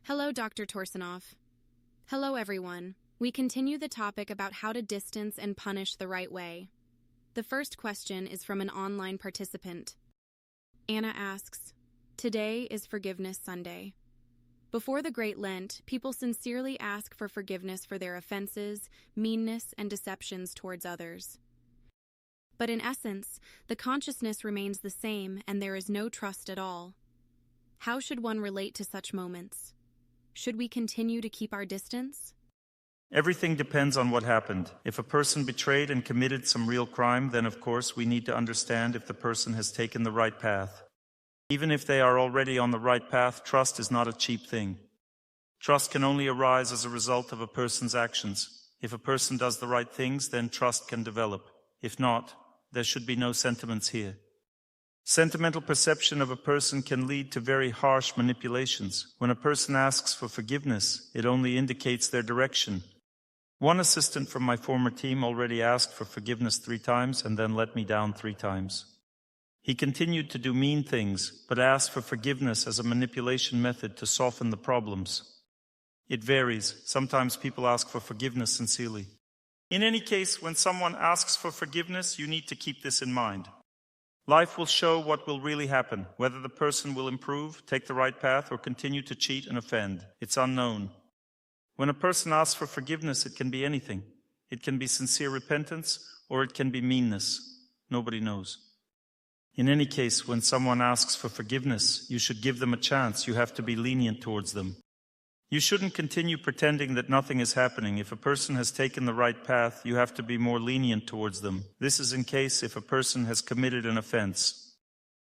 Hello, Dr. Torsunov. Hello, everyone. We continue the topic about how to distance and punish the right way. The first question is from an online participant. Anna asks, "Today is Forgiveness Sunday. Before the Great Lent, people sincerely ask for forgiveness for their offenses, meanness, and deceptions towards others. But in essence, the consciousness remains the same and there is no trust at all. How should one relate to such moments? Should we continue to keep our distance?" Everything depends on what happened. If a person betrayed and committed some real crime, then of course we need to understand if the person has taken the right path. Even if they are already on the right path, trust is not a cheap thing. Trust can only arise as a result of a person's actions. If a person does the right things, then trust can develop. If not, there should be no sentiments here. Sentimental perception of a person can lead to very harsh manipulations. When a person asks for forgiveness, it only indicates their direction. One assistant from my former team already asked for forgiveness 3 times and then let me down 3 times. He continued to do mean things, but asked for forgiveness as a manipulation method to soften the problems. It varies. Sometimes people ask for forgiveness sincerely. In any case, when someone asks for forgiveness, you need to keep this in mind. Life will show what will really happen, whether the person will improve, take the right path, or continue to cheat and offend. It's unknown. When a person asks for forgiveness, it can be anything. It can be sincere repentance, or it can be meanness. Nobody knows. In any case, when someone asks for forgiveness, you should give them a chance. You have to be lenient towards them. You shouldn't continue pretending that nothing is happening. If a person has taken the right path, you have to be more lenient towards them. This is in case if a person has committed an offense.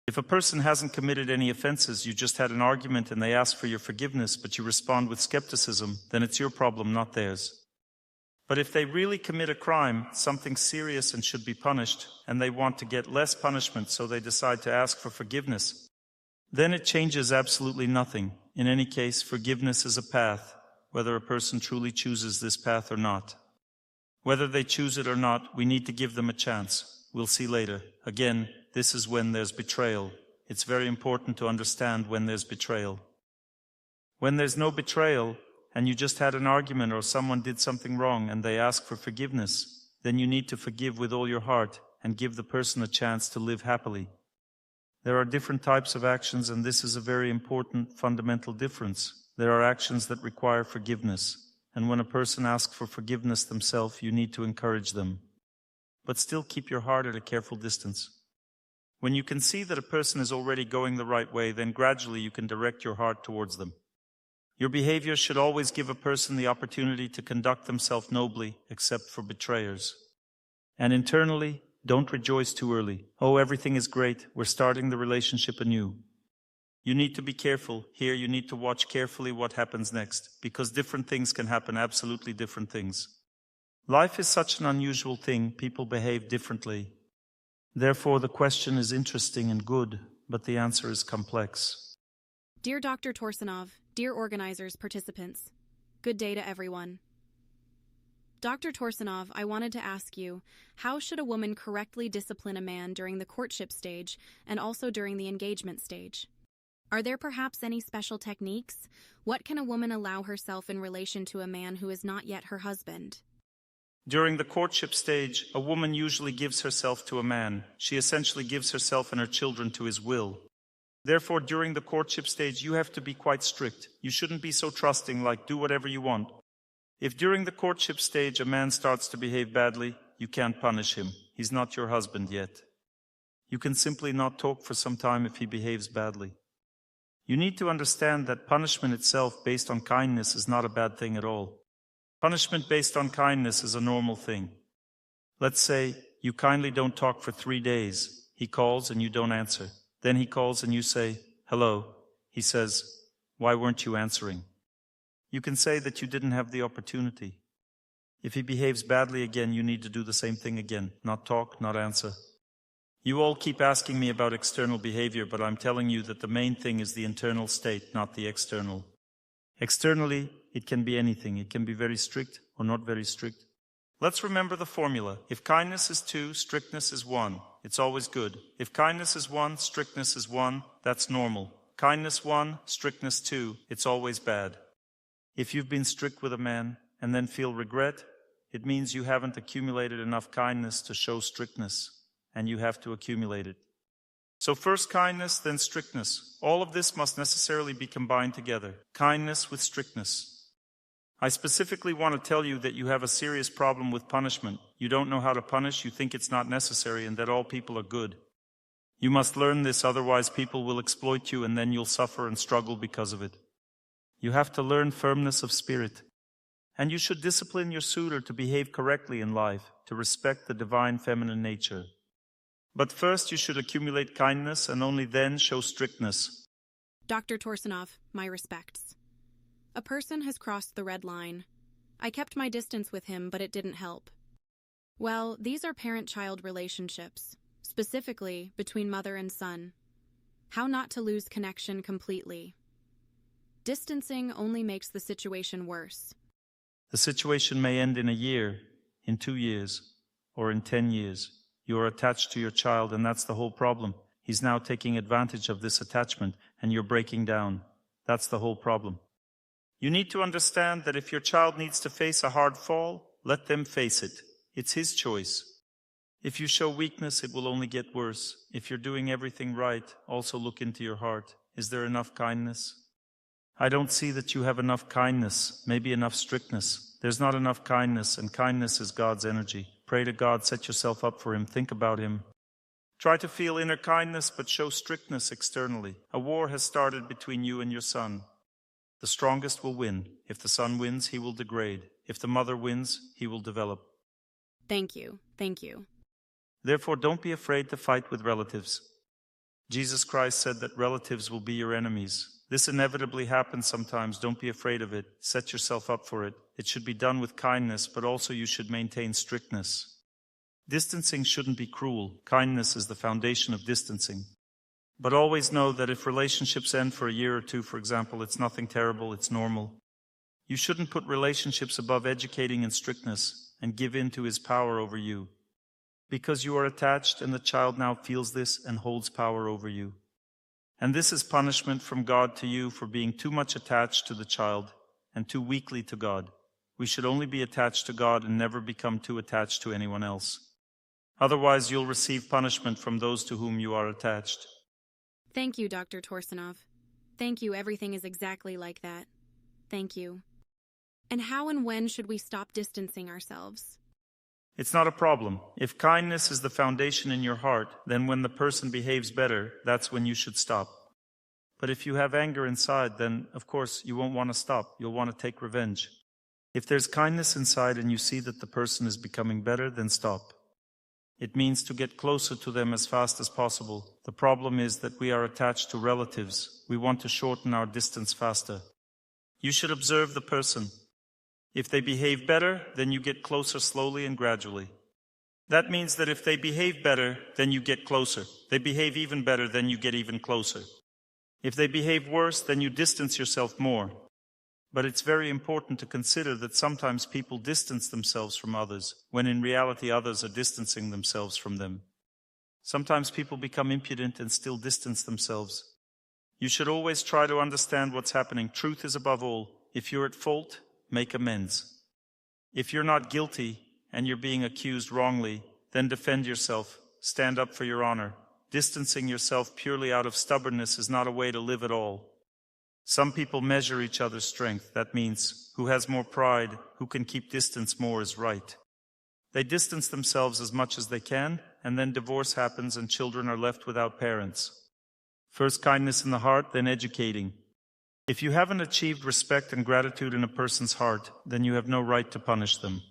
If a person hasn't committed any offenses, you just had an argument and they ask for your forgiveness, but you respond with skepticism, then it's your problem, not theirs. But if they really commit a crime, something serious and should be punished, and they want to get less punishment, so they decide to ask for forgiveness, then it changes absolutely nothing. In any case, forgiveness is a path, whether a person truly chooses this path or not. Whether they choose it or not, we need to give them a chance. We'll see later. Again, this is when there's betrayal. It's very important to understand when there's betrayal. When there's no betrayal, and you just had an argument or someone did something wrong and they ask for forgiveness, then you need to forgive with all your heart and give the person a chance to live happily. There are different types of actions, and this is a very important fundamental difference. There are actions that require forgiveness, and when a person asks for forgiveness themselves, you need to encourage them. But still keep your heart at a careful distance. When you can see that a person is already going the right way, then gradually you can direct your heart towards them. Your behavior should always give a person the opportunity to conduct themselves nobly, except for betrayers. And internally, don't rejoice too early. Oh, everything is great. We're starting the relationship anew. You need to be careful. Here you need to watch carefully what happens next, because different things can happen, absolutely different things. Life is such an unusual thing. People behave differently. Therefore, the question is interesting and good, but the answer is complex. Dear Dr. Torsunov, dear organizers, participants, good day to everyone. Dr. Torsunov, I wanted to ask you, how should a woman correctly discipline a man during the courtship stage and also during the engagement stage? Are there perhaps any special techniques? What can a woman allow herself in relation to a man who is not yet her husband? During the courtship stage, a woman usually gives herself to a man. She essentially gives herself and her children to his will. Therefore, during the courtship stage, you have to be quite strict. You shouldn't be so trusting, like do whatever you want. If during the courtship stage a man starts to behave badly, you can't punish him. He's not your husband yet. You can simply not talk for some time if he behaves badly. You need to understand that punishment itself based on kindness is not a bad thing at all. Punishment based on kindness is a normal thing. Let's say you kindly don't talk for 3 days. He calls and you don't answer. Then he calls and you say, "Hello." He says, "Why weren't you answering?" You can say that you didn't have the opportunity. If he behaves badly again, you need to do the same thing again. Not talk, not answer. You all keep asking me about external behavior, but I'm telling you that the main thing is the internal state, not the external. Externally, it can be anything. It can be very strict or not very strict. Let's remember the formula. If kindness is 2, strictness is 1. It's always good. If kindness is 1, strictness is 1, that's normal. Kindness 1, strictness 2, it's always bad. If you've been strict with a man and then feel regret, it means you haven't accumulated enough kindness to show strictness, and you have to accumulate it. So first kindness, then strictness. All of this must necessarily be combined together. Kindness with strictness. I specifically want to tell you that you have a serious problem with punishment. You don't know how to punish, you think it's not necessary, and that all people are good. You must learn this, otherwise people will exploit you and then you'll suffer and struggle because of it. You have to learn firmness of spirit. And you should discipline your suitor to behave correctly in life, to respect the divine feminine nature. But first you should accumulate kindness and only then show strictness. Dr. Torsunov, my respects. A person has crossed the red line. I kept my distance with him, but it didn't help. Well, these are parent-child relationships, specifically between mother and son. How not to lose connection completely. Distancing only makes the situation worse. The situation may end in a year, in 2 years, or in 10 years. You are attached to your child, and that's the whole problem. He's now taking advantage of this attachment, and you're breaking down. That's the whole problem. You need to understand that if your child needs to face a hard fall, let them face it. It's his choice. If you show weakness, it will only get worse. If you're doing everything right, also look into your heart. Is there enough kindness? I don't see that you have enough kindness, maybe enough strictness. There's not enough kindness, and kindness is God's energy. Pray to God, set yourself up for Him, think about Him. Try to feel inner kindness, but show strictness externally. A war has started between you and your son. The strongest will win. If the son wins, he will degrade. If the mother wins, he will develop. Thank you. Thank you. Therefore, don't be afraid to fight with relatives. Jesus Christ said that relatives will be your enemies. This inevitably happens sometimes. Don't be afraid of it. Set yourself up for it. It should be done with kindness, but also you should maintain strictness. Distancing shouldn't be cruel. Kindness is the foundation of distancing. But always know that if relationships end for a year or two, for example, it's nothing terrible, it's normal. You shouldn't put relationships above educating and strictness and give in to his power over you. Because you are attached and the child now feels this and holds power over you. And this is punishment from God to you for being too much attached to the child and too weakly to God. We should only be attached to God and never become too attached to anyone else. Otherwise, you'll receive punishment from those to whom you are attached. Thank you, Dr. Torsunov. Thank you, everything is exactly like that. Thank you. And how and when should we stop distancing ourselves? It's not a problem. If kindness is the foundation in your heart, then when the person behaves better, that's when you should stop. But if you have anger inside, then, of course, you won't want to stop. You'll want to take revenge. If there's kindness inside and you see that the person is becoming better, then stop. It means to get closer to them as fast as possible. The problem is that we are attached to relatives. We want to shorten our distance faster. You should observe the person. If they behave better, then you get closer slowly and gradually. That means that if they behave better, then you get closer. They behave even better, then you get even closer. If they behave worse, then you distance yourself more. But it's very important to consider that sometimes people distance themselves from others, when in reality others are distancing themselves from them. Sometimes people become impudent and still distance themselves. You should always try to understand what's happening. Truth is above all. If you're at fault, make amends. If you're not guilty and you're being accused wrongly, then defend yourself. Stand up for your honor. Distancing yourself purely out of stubbornness is not a way to live at all. Some people measure each other's strength. That means who has more pride, who can keep distance more is right. They distance themselves as much as they can, and then divorce happens and children are left without parents. First kindness in the heart, then educating. If you haven't achieved respect and gratitude in a person's heart, then you have no right to punish them.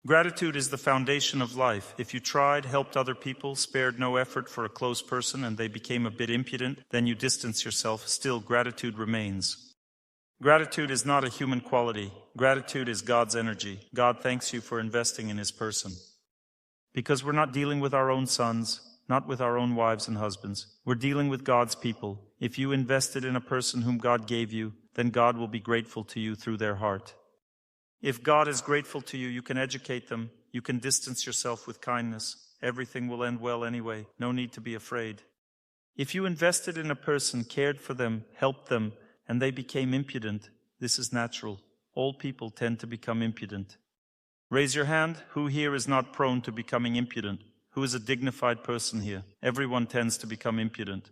Gratitude is the foundation of life. If you tried, helped other people, spared no effort for a close person, and they became a bit impudent, then you distance yourself. Still, gratitude remains. Gratitude is not a human quality. Gratitude is God's energy. God thanks you for investing in His person. Because we're not dealing with our own sons, not with our own wives and husbands. We're dealing with God's people. If you invested in a person whom God gave you, then God will be grateful to you through their heart. If God is grateful to you, you can educate them. You can distance yourself with kindness. Everything will end well anyway. No need to be afraid. If you invested in a person, cared for them, helped them, and they became impudent, this is natural. all people tend to become impudent. Raise your hand. Who here is not prone to becoming impudent? Who is a dignified person here? Everyone tends to become impudent.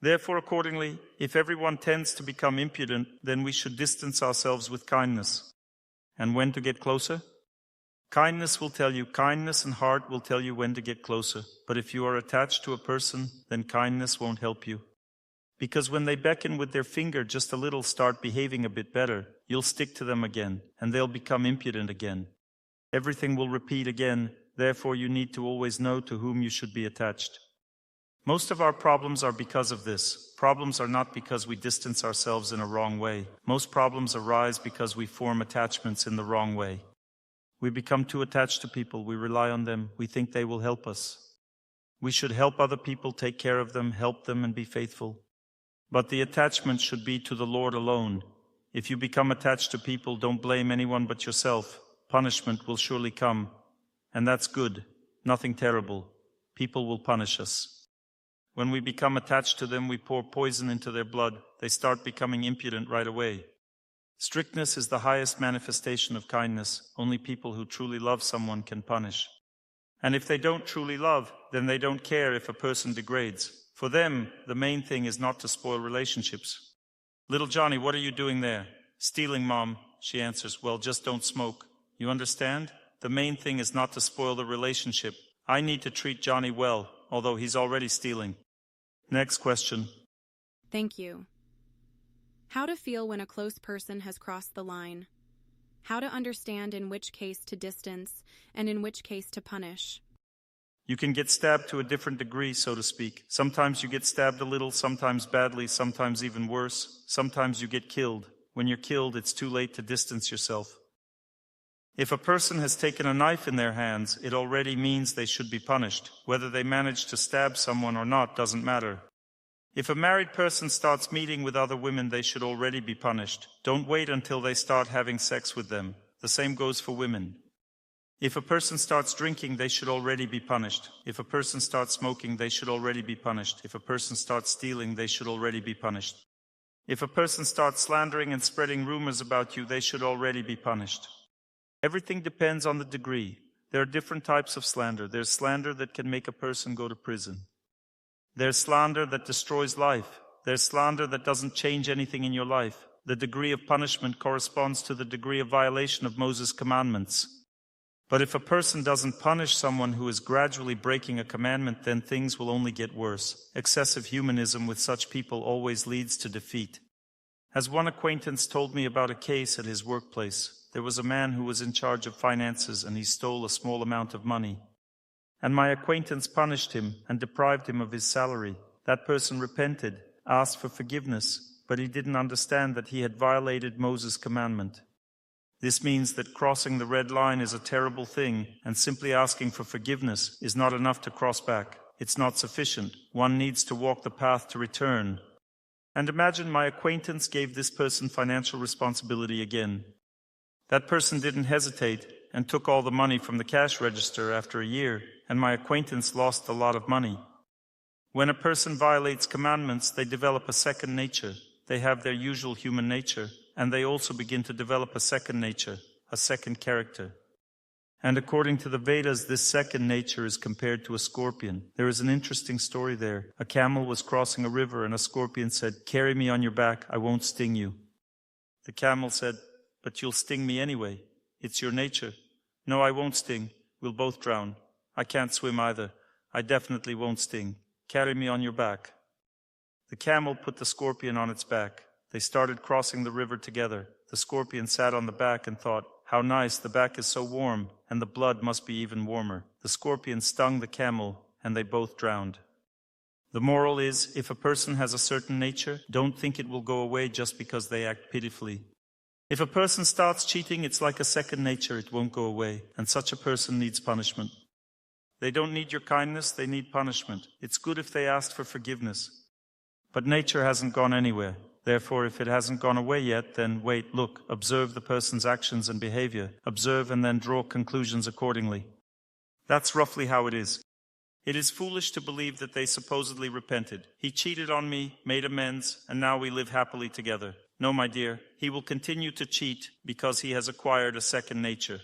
Therefore, accordingly, if everyone tends to become impudent, then we should distance ourselves with kindness. And when to get closer? Kindness and heart will tell you when to get closer. But if you are attached to a person, then kindness won't help you. Because when they beckon with their finger just a little, start behaving a bit better, you'll stick to them again, and they'll become impudent again. Everything will repeat again, therefore you need to always know to whom you should be attached. Most of our problems are because of this. Problems are not because we distance ourselves in a wrong way. Most problems arise because we form attachments in the wrong way. We become too attached to people, we rely on them, we think they will help us. We should help other people, take care of them, help them, and be faithful. But the attachment should be to the Lord alone. If you become attached to people, don't blame anyone but yourself. Punishment will surely come. And that's good, nothing terrible. People will punish us. When we become attached to them, we pour poison into their blood. They start becoming impudent right away. Strictness is the highest manifestation of kindness. Only people who truly love someone can punish. And if they don't truly love, then they don't care if a person degrades. For them, the main thing is not to spoil relationships. Little Johnny, what are you doing there? Stealing, Mom, she answers. Well, just don't smoke. You understand? The main thing is not to spoil the relationship. I need to treat Johnny well, although he's already stealing. Next question. Thank you. How to feel when a close person has crossed the line. How to understand in which case to distance and in which case to punish. You can get stabbed to a different degree, so to speak. Sometimes you get stabbed a little, sometimes badly, sometimes even worse. Sometimes you get killed. When you're killed, it's too late to distance yourself. If a person has taken a knife in their hands, it already means they should be punished. Whether they manage to stab someone or not doesn't matter. If a married person starts meeting with other women, they should already be punished. Don't wait until they start having sex with them. The same goes for women. If a person starts drinking, they should already be punished. If a person starts smoking, they should already be punished. If a person starts stealing, they should already be punished. If a person starts slandering and spreading rumors about you, they should already be punished. Everything depends on the degree. There are different types of slander. There's slander that can make a person go to prison. There's slander that destroys life. There's slander that doesn't change anything in your life. The degree of punishment corresponds to the degree of violation of Moses' commandments. But if a person doesn't punish someone who is gradually breaking a commandment, then things will only get worse. Excessive humanism with such people always leads to defeat. As one acquaintance told me about a case at his workplace, there was a man who was in charge of finances and he stole a small amount of money. And my acquaintance punished him and deprived him of his salary. That person repented, asked for forgiveness, but he didn't understand that he had violated Moses' commandment. This means that crossing the red line is a terrible thing, and simply asking for forgiveness is not enough to cross back. It's not sufficient. One needs to walk the path to return. And imagine my acquaintance gave this person financial responsibility again. That person didn't hesitate and took all the money from the cash register after a year, and my acquaintance lost a lot of money. When a person violates commandments, they develop a second nature. They have their usual human nature, and they also begin to develop a second nature, a second character. And according to the Vedas, this second nature is compared to a scorpion. There is an interesting story there. A camel was crossing a river, and a scorpion said, "Carry me on your back, I won't sting you." The camel said, "But you'll sting me anyway. It's your nature." "No, I won't sting. We'll both drown. I can't swim either. I definitely won't sting. Carry me on your back." The camel put the scorpion on its back. They started crossing the river together. The scorpion sat on the back and thought, "How nice, the back is so warm, and the blood must be even warmer." The scorpion stung the camel, and they both drowned. The moral is, if a person has a certain nature, don't think it will go away just because they act pitifully. If a person starts cheating, it's like a second nature, it won't go away, and such a person needs punishment. They don't need your kindness, they need punishment. It's good if they ask for forgiveness. But nature hasn't gone anywhere. Therefore, if it hasn't gone away yet, then wait, look, observe the person's actions and behavior. Observe and then draw conclusions accordingly. That's roughly how it is. It is foolish to believe that they supposedly repented. He cheated on me, made amends, and now we live happily together. No, my dear, he will continue to cheat because he has acquired a second nature.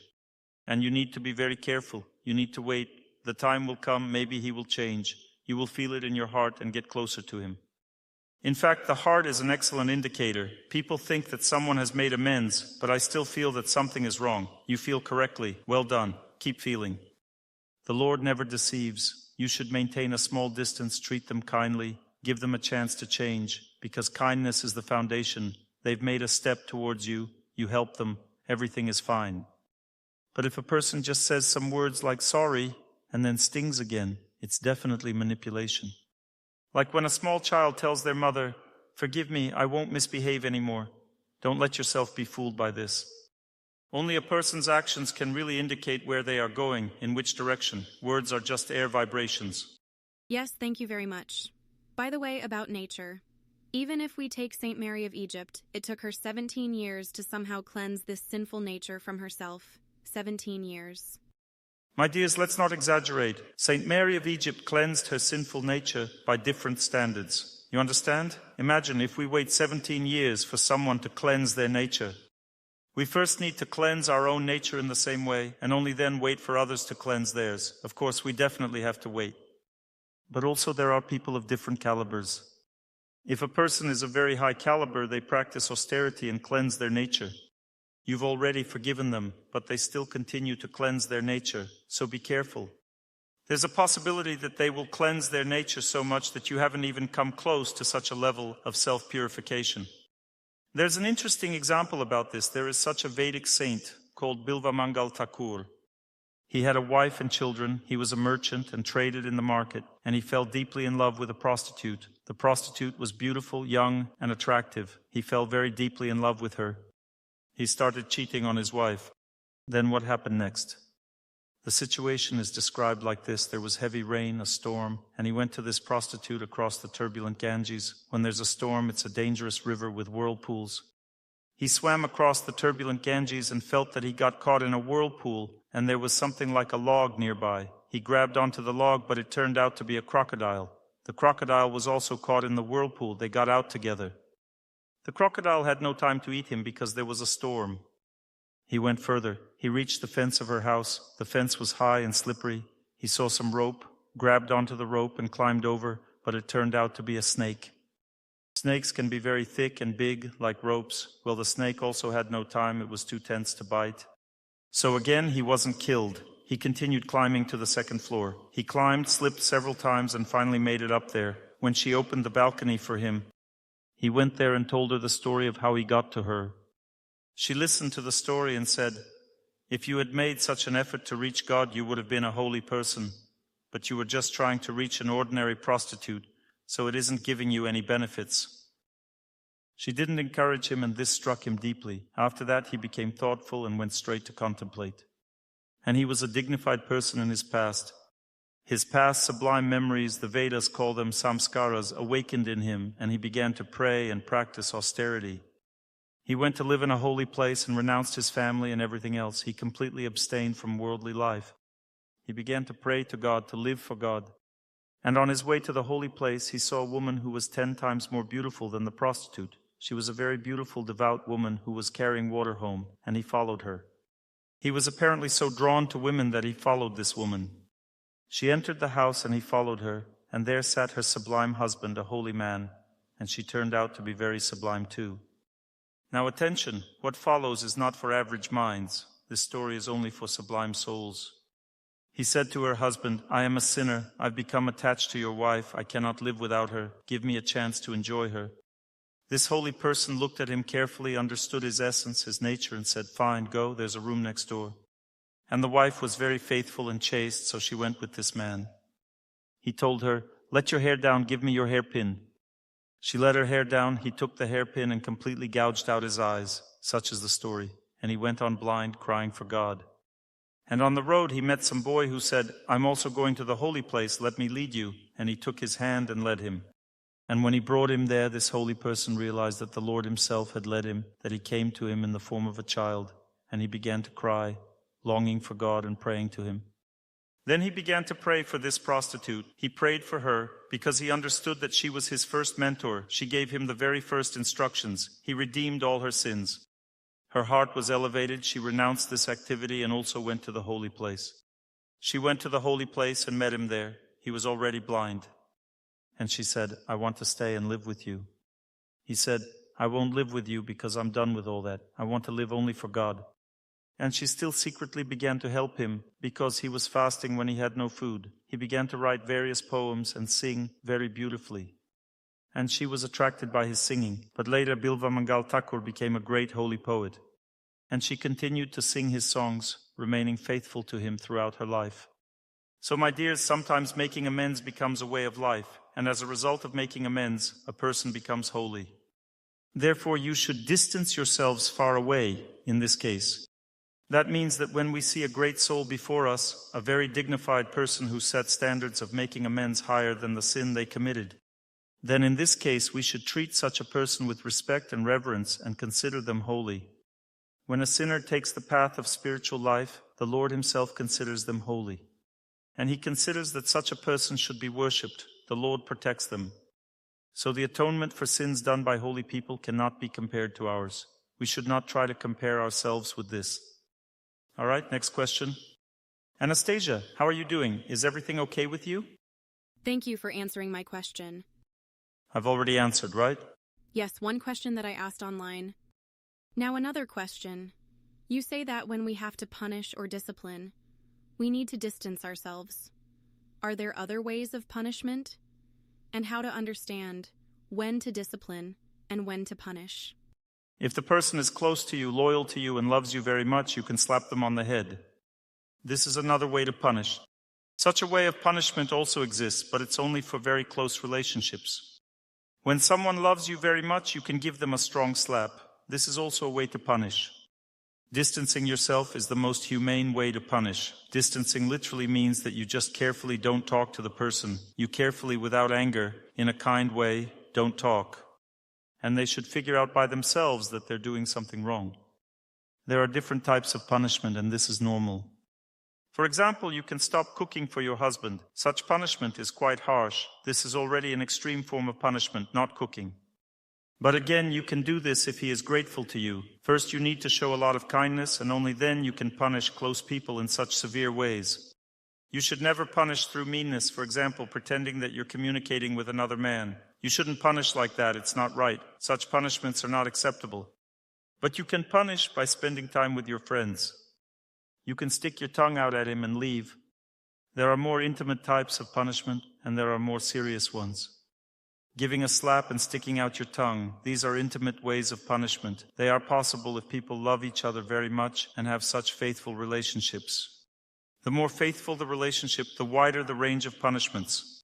And you need to be very careful. You need to wait. The time will come, maybe he will change. You will feel it in your heart and get closer to him. In fact, the heart is an excellent indicator. People think that someone has made amends, but I still feel that something is wrong. You feel correctly. Well done. Keep feeling. The Lord never deceives. You should maintain a small distance, treat them kindly, give them a chance to change, because kindness is the foundation. They've made a step towards you. You help them. Everything is fine. But if a person just says some words like sorry and then stings again, it's definitely manipulation. Like when a small child tells their mother, "Forgive me, I won't misbehave anymore." Don't let yourself be fooled by this. Only a person's actions can really indicate where they are going, in which direction. Words are just air vibrations. Yes, thank you very much. By the way, about nature. Even if we take Saint Mary of Egypt, it took her 17 years to somehow cleanse this sinful nature from herself. 17 years. My dears, let's not exaggerate. Saint Mary of Egypt cleansed her sinful nature by different standards. You understand? Imagine if we wait 17 years for someone to cleanse their nature. We first need to cleanse our own nature in the same way, and only then wait for others to cleanse theirs. Of course, we definitely have to wait. But also there are people of different calibers. If a person is of very high caliber, they practice austerity and cleanse their nature. You've already forgiven them, but they still continue to cleanse their nature, so be careful. There's a possibility that they will cleanse their nature so much that you haven't even come close to such a level of self-purification. There's an interesting example about this. There is such a Vedic saint called Bilvamangal Thakur. He had a wife and children, he was a merchant and traded in the market, and he fell deeply in love with a prostitute. The prostitute was beautiful, young, and attractive. He fell very deeply in love with her. He started cheating on his wife. Then what happened next? The situation is described like this. There was heavy rain, a storm, and he went to this prostitute across the turbulent Ganges. When there's a storm, it's a dangerous river with whirlpools. He swam across the turbulent Ganges and felt that he got caught in a whirlpool, and there was something like a log nearby. He grabbed onto the log, but it turned out to be a crocodile. The crocodile was also caught in the whirlpool. They got out together. The crocodile had no time to eat him because there was a storm. He went further. He reached the fence of her house. The fence was high and slippery. He saw some rope, grabbed onto the rope and climbed over, but it turned out to be a snake. Snakes can be very thick and big, like ropes. Well, the snake also had no time. It was too tense to bite. So again, he wasn't killed. He continued climbing to the second floor. He climbed, slipped several times, and finally made it up there. When she opened the balcony for him, he went there and told her the story of how he got to her. She listened to the story and said, "If you had made such an effort to reach God, you would have been a holy person. But you were just trying to reach an ordinary prostitute, so it isn't giving you any benefits." She didn't encourage him, and this struck him deeply. After that, he became thoughtful and went straight to contemplate. And he was a dignified person in his past. His past sublime memories, the Vedas call them samskaras, awakened in him, and he began to pray and practice austerity. He went to live in a holy place and renounced his family and everything else. He completely abstained from worldly life. He began to pray to God, to live for God. And on his way to the holy place, he saw a woman who was 10 times more beautiful than the prostitute. She was a very beautiful, devout woman who was carrying water home, and he followed her. He was apparently so drawn to women that he followed this woman. She entered the house and he followed her, and there sat her sublime husband, a holy man, and she turned out to be very sublime too. Now attention, what follows is not for average minds. This story is only for sublime souls. He said to her husband, "I am a sinner. I've become attached to your wife. I cannot live without her. Give me a chance to enjoy her." This holy person looked at him carefully, understood his essence, his nature, and said, "Fine, go, there's a room next door." And the wife was very faithful and chaste, so she went with this man. He told her, "Let your hair down, give me your hairpin." She let her hair down, he took the hairpin and completely gouged out his eyes. Such is the story. And he went on blind, crying for God. And on the road he met some boy who said, "I'm also going to the holy place, let me lead you." And he took his hand and led him. And when he brought him there, this holy person realized that the Lord himself had led him, that he came to him in the form of a child, and he began to cry, longing for God and praying to him. Then he began to pray for this prostitute. He prayed for her because he understood that she was his first mentor. She gave him the very first instructions. He redeemed all her sins. Her heart was elevated. She renounced this activity and also went to the holy place. She went to the holy place and met him there. He was already blind. And she said, "I want to stay and live with you." He said, "I won't live with you because I'm done with all that. I want to live only for God." And she still secretly began to help him because he was fasting when he had no food. He began to write various poems and sing very beautifully. And she was attracted by his singing. But later Bilva Mangal Thakur became a great holy poet. And she continued to sing his songs, remaining faithful to him throughout her life. So, my dears, sometimes making amends becomes a way of life. And as a result of making amends, a person becomes holy. Therefore, you should distance yourselves far away in this case. That means that when we see a great soul before us, a very dignified person who set standards of making amends higher than the sin they committed, then in this case we should treat such a person with respect and reverence and consider them holy. When a sinner takes the path of spiritual life, the Lord himself considers them holy. And he considers that such a person should be worshipped. The Lord protects them. So the atonement for sins done by holy people cannot be compared to ours. We should not try to compare ourselves with this. All right, next question. Anastasia, how are you doing? Is everything okay with you? Thank you for answering my question. I've already answered, right? Yes, one question that I asked online. Now another question. You say that when we have to punish or discipline, we need to distance ourselves. Are there other ways of punishment? And how to understand when to discipline and when to punish? If the person is close to you, loyal to you, and loves you very much, you can slap them on the head. This is another way to punish. Such a way of punishment also exists, but it's only for very close relationships. When someone loves you very much, you can give them a strong slap. This is also a way to punish. Distancing yourself is the most humane way to punish. Distancing literally means that you just carefully don't talk to the person. You carefully, without anger, in a kind way, don't talk. And they should figure out by themselves that they're doing something wrong. There are different types of punishment, and this is normal. For example, you can stop cooking for your husband. Such punishment is quite harsh. This is already an extreme form of punishment, not cooking. But again, you can do this if he is grateful to you. First, you need to show a lot of kindness, and only then you can punish close people in such severe ways. You should never punish through meanness, for example, pretending that you're communicating with another man. You shouldn't punish like that, it's not right. Such punishments are not acceptable. But you can punish by spending time with your friends. You can stick your tongue out at him and leave. There are more intimate types of punishment, and there are more serious ones. Giving a slap and sticking out your tongue, these are intimate ways of punishment. They are possible if people love each other very much and have such faithful relationships. The more faithful the relationship, the wider the range of punishments.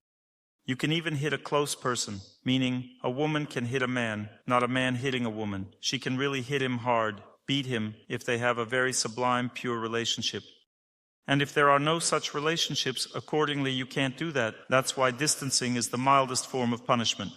You can even hit a close person, meaning a woman can hit a man, not a man hitting a woman. She can really hit him hard, beat him, if they have a very sublime, pure relationship. And if there are no such relationships, accordingly you can't do that. That's why distancing is the mildest form of punishment.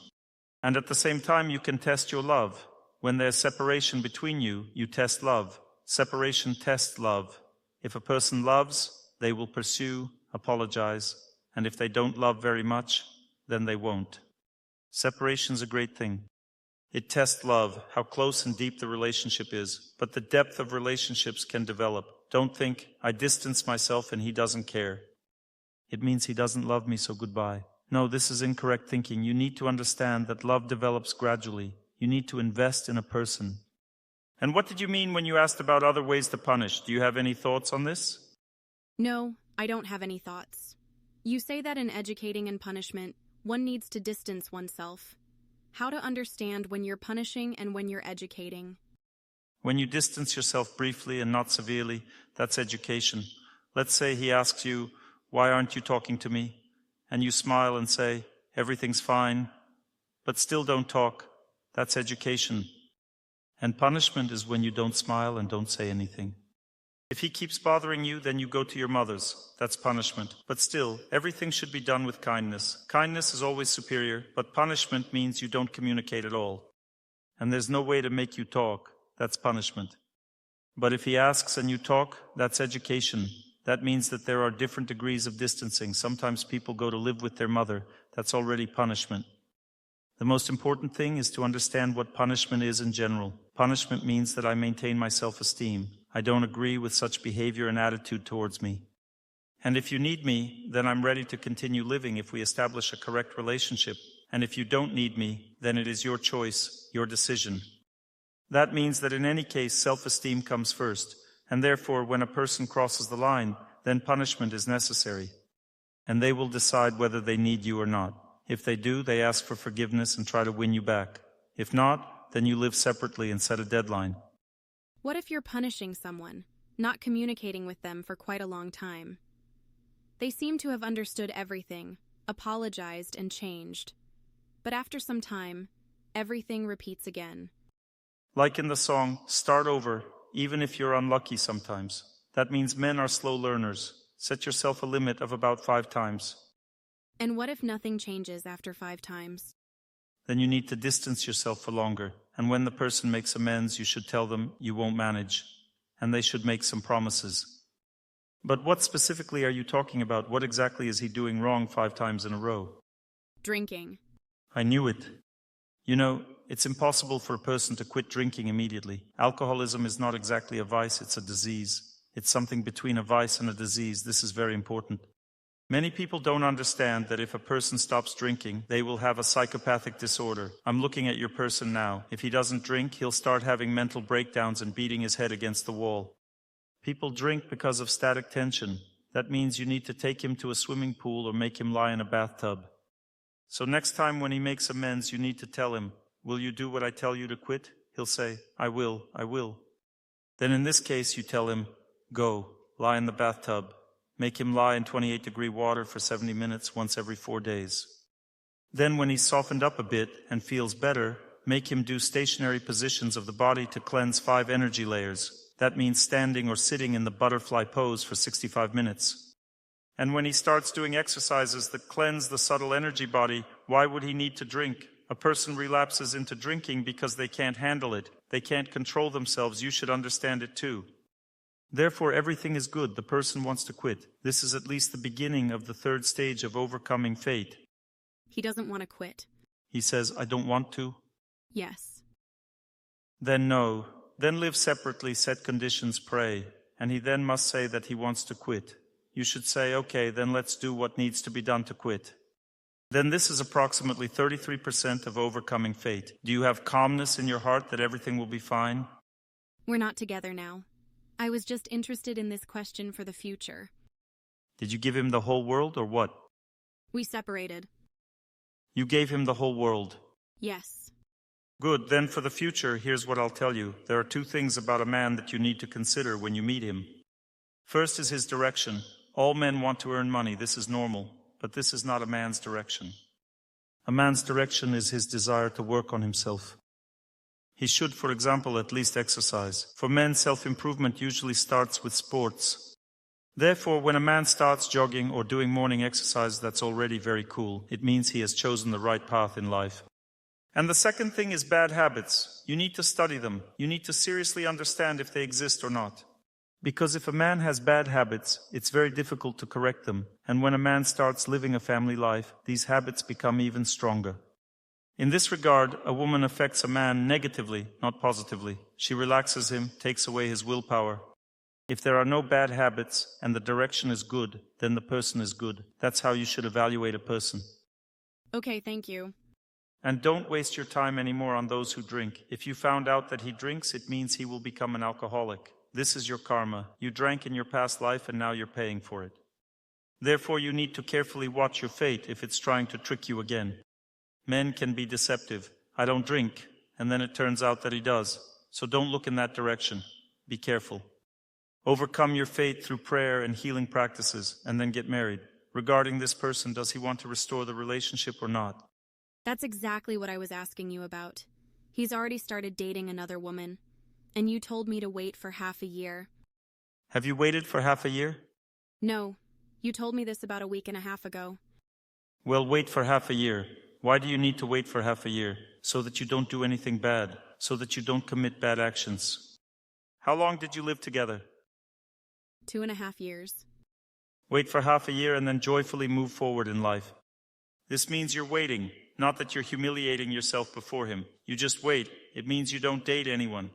And at the same time, you can test your love. When there's separation between you, you test love. Separation tests love. If a person loves, they will pursue, apologize. And if they don't love very much, then they won't. Separation's a great thing. It tests love, how close and deep the relationship is. But the depth of relationships can develop. Don't think, I distance myself and he doesn't care. It means he doesn't love me, so goodbye. No, this is incorrect thinking. You need to understand that love develops gradually. You need to invest in a person. And what did you mean when you asked about other ways to punish? Do you have any thoughts on this? No, I don't have any thoughts. You say that in educating and punishment, one needs to distance oneself. How to understand when you're punishing and when you're educating? When you distance yourself briefly and not severely, that's education. Let's say he asks you, "Why aren't you talking to me?" And you smile and say, "Everything's fine," but still don't talk. That's education. And punishment is when you don't smile and don't say anything. If he keeps bothering you, then you go to your mother's. That's punishment. But still, everything should be done with kindness. Kindness is always superior, but punishment means you don't communicate at all. And there's no way to make you talk. That's punishment. But if he asks and you talk, that's education. That means that there are different degrees of distancing. Sometimes people go to live with their mother. That's already punishment. The most important thing is to understand what punishment is in general. Punishment means that I maintain my self-esteem. I don't agree with such behavior and attitude towards me. And if you need me, then I'm ready to continue living if we establish a correct relationship. And if you don't need me, then it is your choice, your decision. That means that in any case, self-esteem comes first. And therefore, when a person crosses the line, then punishment is necessary. And they will decide whether they need you or not. If they do, they ask for forgiveness and try to win you back. If not, then you live separately and set a deadline. What if you're punishing someone, not communicating with them for quite a long time? They seem to have understood everything, apologized, and changed. But after some time, everything repeats again. Like in the song, start over, even if you're unlucky sometimes. That means men are slow learners. Set yourself a limit of about 5 times. And what if nothing changes after 5 times? Then you need to distance yourself for longer. And when the person makes amends, you should tell them you won't manage. And they should make some promises. But what specifically are you talking about? What exactly is he doing wrong 5 times in a row? Drinking. I knew it. You know, it's impossible for a person to quit drinking immediately. Alcoholism is not exactly a vice, it's a disease. It's something between a vice and a disease. This is very important. Many people don't understand that if a person stops drinking, they will have a psychopathic disorder. I'm looking at your person now. If he doesn't drink, he'll start having mental breakdowns and beating his head against the wall. People drink because of static tension. That means you need to take him to a swimming pool or make him lie in a bathtub. So next time when he makes amends, you need to tell him, will you do what I tell you to quit? He'll say, I will, I will. Then in this case, you tell him, go, lie in the bathtub. Make him lie in 28-degree water for 70 minutes once every 4 days. Then when he's softened up a bit and feels better, make him do stationary positions of the body to cleanse 5 energy layers. That means standing or sitting in the butterfly pose for 65 minutes. And when he starts doing exercises that cleanse the subtle energy body, why would he need to drink? A person relapses into drinking because they can't handle it. They can't control themselves. You should understand it too. Therefore, everything is good. The person wants to quit. This is at least the beginning of the 3rd stage of overcoming fate. He doesn't want to quit. He says, I don't want to. Yes. Then no. Then live separately, set conditions, pray. And he then must say that he wants to quit. You should say, okay, then let's do what needs to be done to quit. Then this is approximately 33% of overcoming fate. Do you have calmness in your heart that everything will be fine? We're not together now. I was just interested in this question for the future. Did you give him the whole world or what? We separated. You gave him the whole world? Yes. Good, then for the future, here's what I'll tell you. There are 2 things about a man that you need to consider when you meet him. First is his direction. All men want to earn money, this is normal, but this is not a man's direction. A man's direction is his desire to work on himself. He should, for example, at least exercise. For men, self-improvement usually starts with sports. Therefore, when a man starts jogging or doing morning exercise, that's already very cool. It means he has chosen the right path in life. And the second thing is bad habits. You need to study them. You need to seriously understand if they exist or not. Because if a man has bad habits, it's very difficult to correct them. And when a man starts living a family life, these habits become even stronger. In this regard, a woman affects a man negatively, not positively. She relaxes him, takes away his willpower. If there are no bad habits and the direction is good, then the person is good. That's how you should evaluate a person. Okay, thank you. And don't waste your time anymore on those who drink. If you found out that he drinks, it means he will become an alcoholic. This is your karma. You drank in your past life and now you're paying for it. Therefore, you need to carefully watch your fate if it's trying to trick you again. Men can be deceptive. I don't drink, and then it turns out that he does. So don't look in that direction. Be careful. Overcome your fate through prayer and healing practices, and then get married. Regarding this person, does he want to restore the relationship or not? That's exactly what I was asking you about. He's already started dating another woman, and you told me to wait for half a year. Have you waited for half a year? No, you told me this about a week and a half ago. Well, wait for half a year. Why do you need to wait for half a year? So that you don't do anything bad, so that you don't commit bad actions. How long did you live together? 2.5 years. Wait for half a year and then joyfully move forward in life. This means you're waiting, not that you're humiliating yourself before him. You just wait. It means you don't date anyone.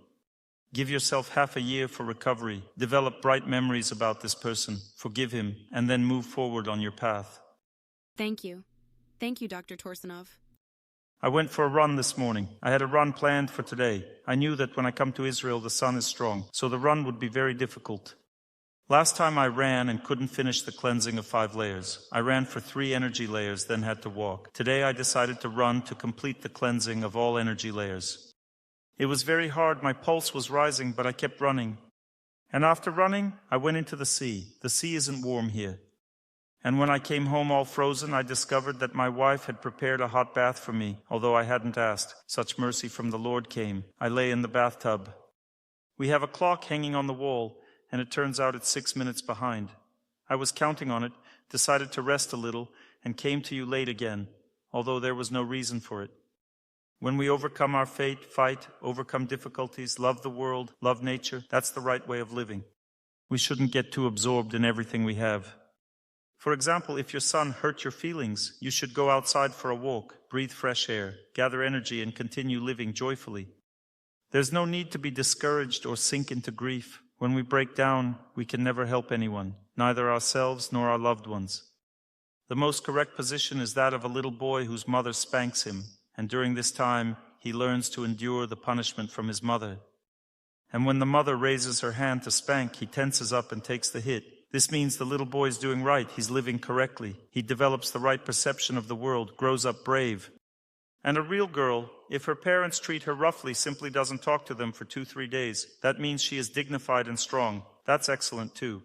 Give yourself half a year for recovery. Develop bright memories about this person. Forgive him, and then move forward on your path. Thank you. Thank you, Dr. Torsunov. I went for a run this morning. I had a run planned for today. I knew that when I come to Israel, the sun is strong, so the run would be very difficult. Last time I ran and couldn't finish the cleansing of 5 layers. I ran for 3 energy layers, then had to walk. Today I decided to run to complete the cleansing of all energy layers. It was very hard. My pulse was rising, but I kept running. And after running, I went into the sea. The sea isn't warm here. And when I came home all frozen, I discovered that my wife had prepared a hot bath for me, although I hadn't asked. Such mercy from the Lord came. I lay in the bathtub. We have a clock hanging on the wall, and it turns out it's 6 minutes behind. I was counting on it, decided to rest a little, and came to you late again, although there was no reason for it. When we overcome our fate, fight, overcome difficulties, love the world, love nature, that's the right way of living. We shouldn't get too absorbed in everything we have. For example, if your son hurt your feelings, you should go outside for a walk, breathe fresh air, gather energy, and continue living joyfully. There's no need to be discouraged or sink into grief. When we break down, we can never help anyone, neither ourselves nor our loved ones. The most correct position is that of a little boy whose mother spanks him, and during this time, he learns to endure the punishment from his mother. And when the mother raises her hand to spank, he tenses up and takes the hit. This means the little boy is doing right, he's living correctly. He develops the right perception of the world, grows up brave. And a real girl, if her parents treat her roughly, simply doesn't talk to them for 2-3 days. That means she is dignified and strong. That's excellent too.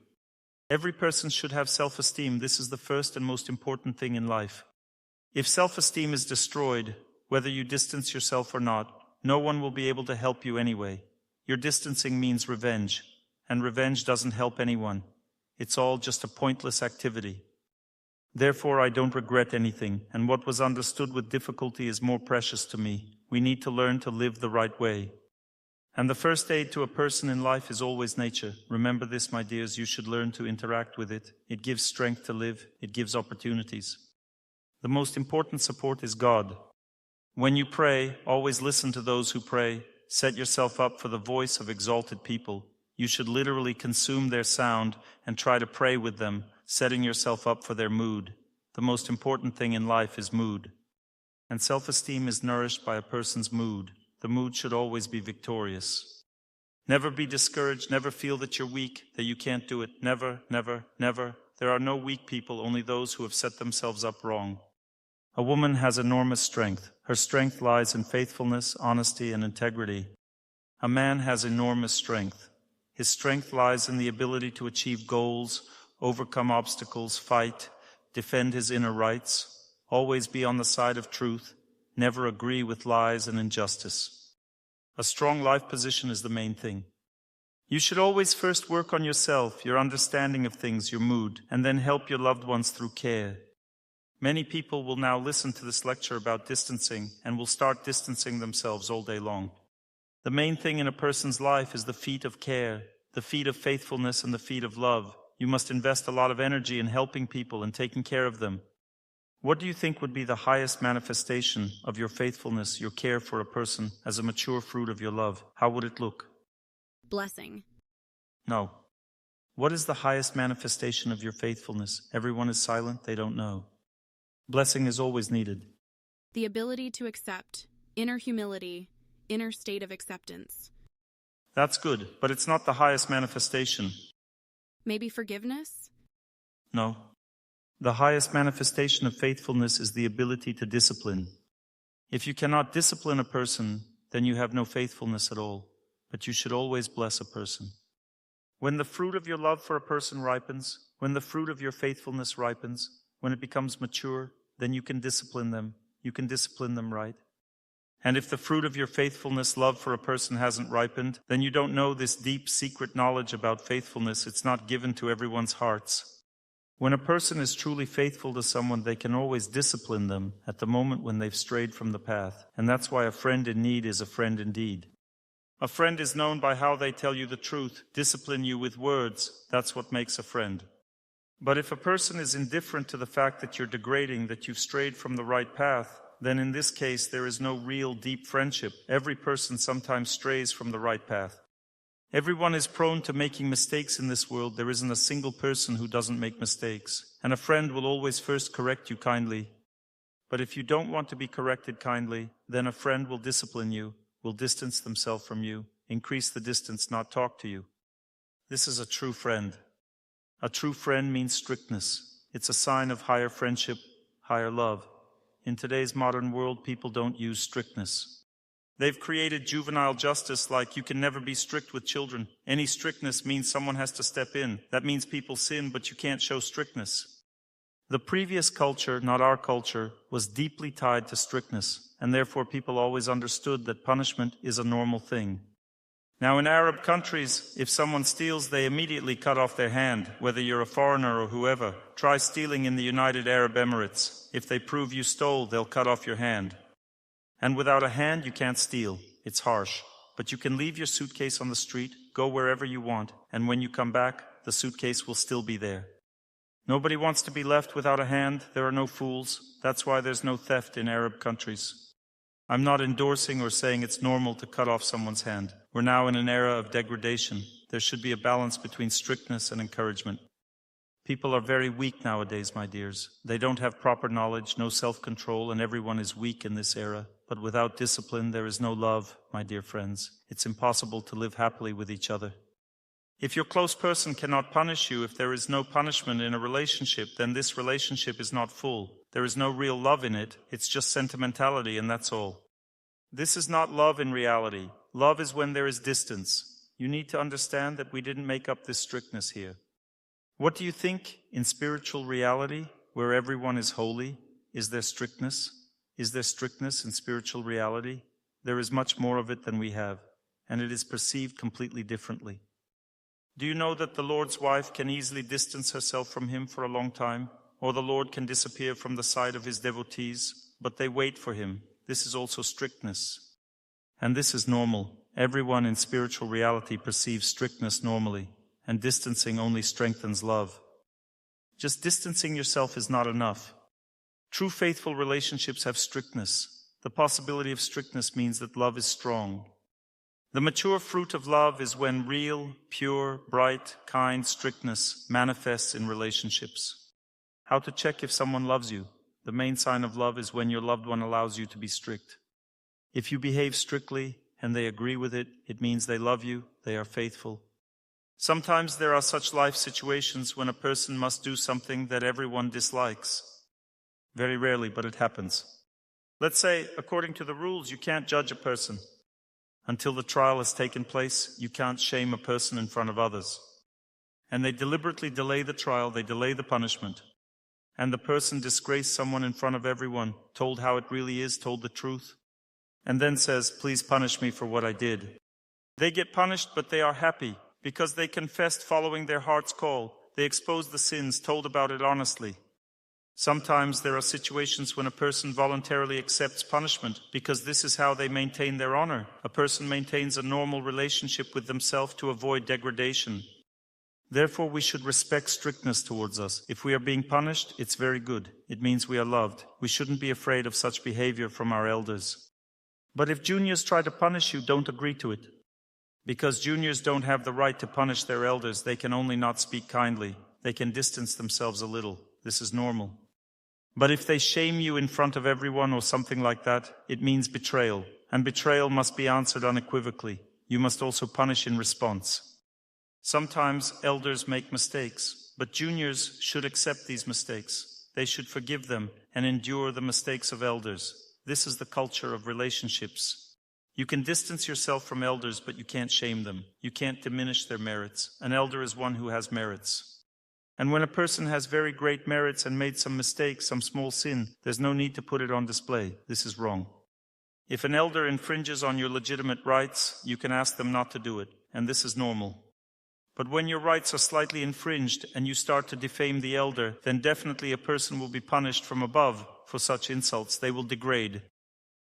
Every person should have self-esteem. This is the first and most important thing in life. If self-esteem is destroyed, whether you distance yourself or not, no one will be able to help you anyway. Your distancing means revenge, and revenge doesn't help anyone. It's all just a pointless activity. Therefore, I don't regret anything, and what was understood with difficulty is more precious to me. We need to learn to live the right way. And the first aid to a person in life is always nature. Remember this, my dears, you should learn to interact with it. It gives strength to live. It gives opportunities. The most important support is God. When you pray, always listen to those who pray. Set yourself up for the voice of exalted people. You should literally consume their sound and try to pray with them, setting yourself up for their mood. The most important thing in life is mood. And self-esteem is nourished by a person's mood. The mood should always be victorious. Never be discouraged, never feel that you're weak, that you can't do it. Never, never, never. There are no weak people, only those who have set themselves up wrong. A woman has enormous strength. Her strength lies in faithfulness, honesty, and integrity. A man has enormous strength. His strength lies in the ability to achieve goals, overcome obstacles, fight, defend his inner rights, always be on the side of truth, never agree with lies and injustice. A strong life position is the main thing. You should always first work on yourself, your understanding of things, your mood, and then help your loved ones through care. Many people will now listen to this lecture about distancing and will start distancing themselves all day long. The main thing in a person's life is the feet of care, the feet of faithfulness, and the feet of love. You must invest a lot of energy in helping people and taking care of them. What do you think would be the highest manifestation of your faithfulness, your care for a person, as a mature fruit of your love? How would it look? Blessing. No. What is the highest manifestation of your faithfulness? Everyone is silent, they don't know. Blessing is always needed. The ability to accept, inner humility, inner state of acceptance. That's good, but it's not the highest manifestation. Maybe forgiveness? No. The highest manifestation of faithfulness is the ability to discipline. If you cannot discipline a person, then you have no faithfulness at all. But you should always bless a person. When the fruit of your love for a person ripens, when the fruit of your faithfulness ripens, when it becomes mature, then you can discipline them. You can discipline them right. And if the fruit of your faithfulness, love for a person hasn't ripened, then you don't know this deep, secret knowledge about faithfulness. It's not given to everyone's hearts. When a person is truly faithful to someone, they can always discipline them at the moment when they've strayed from the path. And that's why a friend in need is a friend indeed. A friend is known by how they tell you the truth, discipline you with words. That's what makes a friend. But if a person is indifferent to the fact that you're degrading, that you've strayed from the right path, then in this case there is no real deep friendship. Every person sometimes strays from the right path. Everyone is prone to making mistakes in this world. There isn't a single person who doesn't make mistakes. And a friend will always first correct you kindly. But if you don't want to be corrected kindly, then a friend will discipline you, will distance themselves from you, increase the distance, not talk to you. This is a true friend. A true friend means strictness. It's a sign of higher friendship, higher love. In today's modern world, people don't use strictness. They've created juvenile justice, like you can never be strict with children. Any strictness means someone has to step in. That means people sin, but you can't show strictness. The previous culture, not our culture, was deeply tied to strictness, and therefore people always understood that punishment is a normal thing. Now in Arab countries, if someone steals, they immediately cut off their hand, whether you're a foreigner or whoever. Try stealing in the United Arab Emirates. If they prove you stole, they'll cut off your hand. And without a hand, you can't steal. It's harsh. But you can leave your suitcase on the street, go wherever you want, and when you come back, the suitcase will still be there. Nobody wants to be left without a hand. There are no fools. That's why there's no theft in Arab countries. I'm not endorsing or saying it's normal to cut off someone's hand. We're now in an era of degradation. There should be a balance between strictness and encouragement. People are very weak nowadays, my dears. They don't have proper knowledge, no self-control, and everyone is weak in this era. But without discipline, there is no love, my dear friends. It's impossible to live happily with each other. If your close person cannot punish you, if there is no punishment in a relationship, then this relationship is not full. There is no real love in it. It's just sentimentality, and that's all. This is not love in reality. Love is when there is distance. You need to understand that we didn't make up this strictness here. What do you think in spiritual reality, where everyone is holy? Is there strictness? Is there strictness in spiritual reality? There is much more of it than we have, and it is perceived completely differently. Do you know that the Lord's wife can easily distance herself from him for a long time? Or the Lord can disappear from the sight of his devotees, but they wait for him. This is also strictness. And this is normal. Everyone in spiritual reality perceives strictness normally, and distancing only strengthens love. Just distancing yourself is not enough. True faithful relationships have strictness. The possibility of strictness means that love is strong. The mature fruit of love is when real, pure, bright, kind strictness manifests in relationships. How to check if someone loves you? The main sign of love is when your loved one allows you to be strict. If you behave strictly and they agree with it, it means they love you, they are faithful. Sometimes there are such life situations when a person must do something that everyone dislikes. Very rarely, but it happens. Let's say, according to the rules, you can't judge a person. Until the trial has taken place, you can't shame a person in front of others. And they deliberately delay the trial, they delay the punishment. And the person disgraced someone in front of everyone, told how it really is, told the truth, and then says, please punish me for what I did. They get punished, but they are happy, because they confessed following their heart's call. They exposed the sins, told about it honestly. Sometimes there are situations when a person voluntarily accepts punishment because this is how they maintain their honor. A person maintains a normal relationship with themselves to avoid degradation. Therefore, we should respect strictness towards us. If we are being punished, it's very good. It means we are loved. We shouldn't be afraid of such behavior from our elders. But if juniors try to punish you, don't agree to it. Because juniors don't have the right to punish their elders, they can only not speak kindly. They can distance themselves a little. This is normal. But if they shame you in front of everyone or something like that, it means betrayal. And betrayal must be answered unequivocally. You must also punish in response. Sometimes elders make mistakes, but juniors should accept these mistakes. They should forgive them and endure the mistakes of elders. This is the culture of relationships. You can distance yourself from elders, but you can't shame them. You can't diminish their merits. An elder is one who has merits. And when a person has very great merits and made some mistake, some small sin, there's no need to put it on display. This is wrong. If an elder infringes on your legitimate rights, you can ask them not to do it, and this is normal. But when your rights are slightly infringed and you start to defame the elder, then definitely a person will be punished from above for such insults. They will degrade.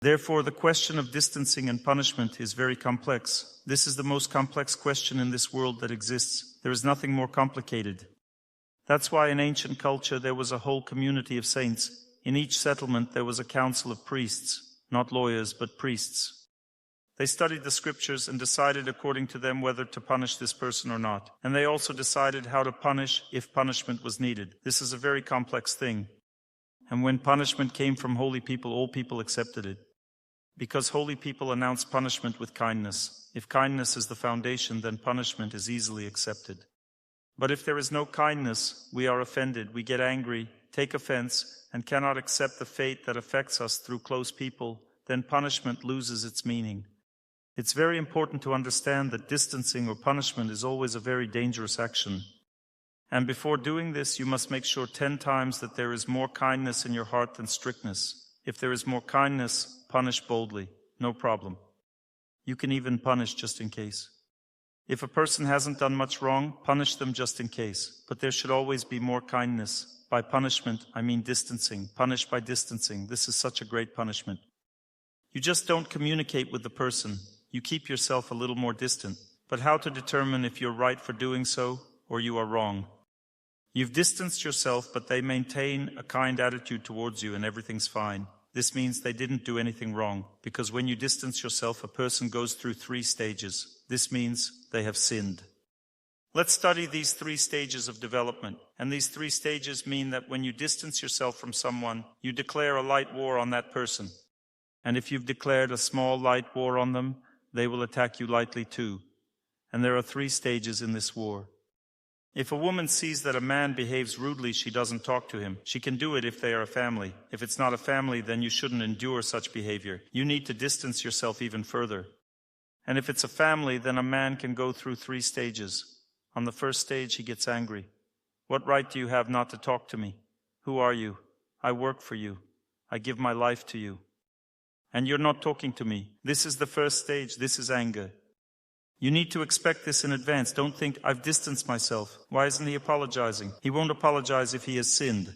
Therefore, the question of distancing and punishment is very complex. This is the most complex question in this world that exists. There is nothing more complicated. That's why in ancient culture there was a whole community of saints. In each settlement there was a council of priests, not lawyers, but priests. They studied the scriptures and decided according to them whether to punish this person or not. And they also decided how to punish if punishment was needed. This is a very complex thing. And when punishment came from holy people, all people accepted it. Because holy people announce punishment with kindness. If kindness is the foundation, then punishment is easily accepted. But if there is no kindness, we are offended, we get angry, take offense, and cannot accept the fate that affects us through close people, then punishment loses its meaning. It's very important to understand that distancing or punishment is always a very dangerous action. And before doing this, you must make sure 10 times that there is more kindness in your heart than strictness. If there is more kindness, punish boldly, no problem. You can even punish just in case. If a person hasn't done much wrong, punish them just in case. But there should always be more kindness. By punishment, I mean distancing. Punish by distancing. This is such a great punishment. You just don't communicate with the person. You keep yourself a little more distant. But how to determine if you're right for doing so or you are wrong? You've distanced yourself, but they maintain a kind attitude towards you and everything's fine. This means they didn't do anything wrong, because when you distance yourself, a person goes through 3 stages. This means they have sinned. Let's study these 3 stages of development. And these 3 stages mean that when you distance yourself from someone, you declare a light war on that person. And if you've declared a small light war on them, they will attack you lightly too. And there are 3 stages in this war. If a woman sees that a man behaves rudely, she doesn't talk to him. She can do it if they are a family. If it's not a family, then you shouldn't endure such behavior. You need to distance yourself even further. And if it's a family, then a man can go through 3 stages. On the first stage, he gets angry. What right do you have not to talk to me? Who are you? I work for you. I give my life to you. And you're not talking to me. This is the first stage. This is anger. You need to expect this in advance. Don't think, I've distanced myself. Why isn't he apologizing? He won't apologize if he has sinned.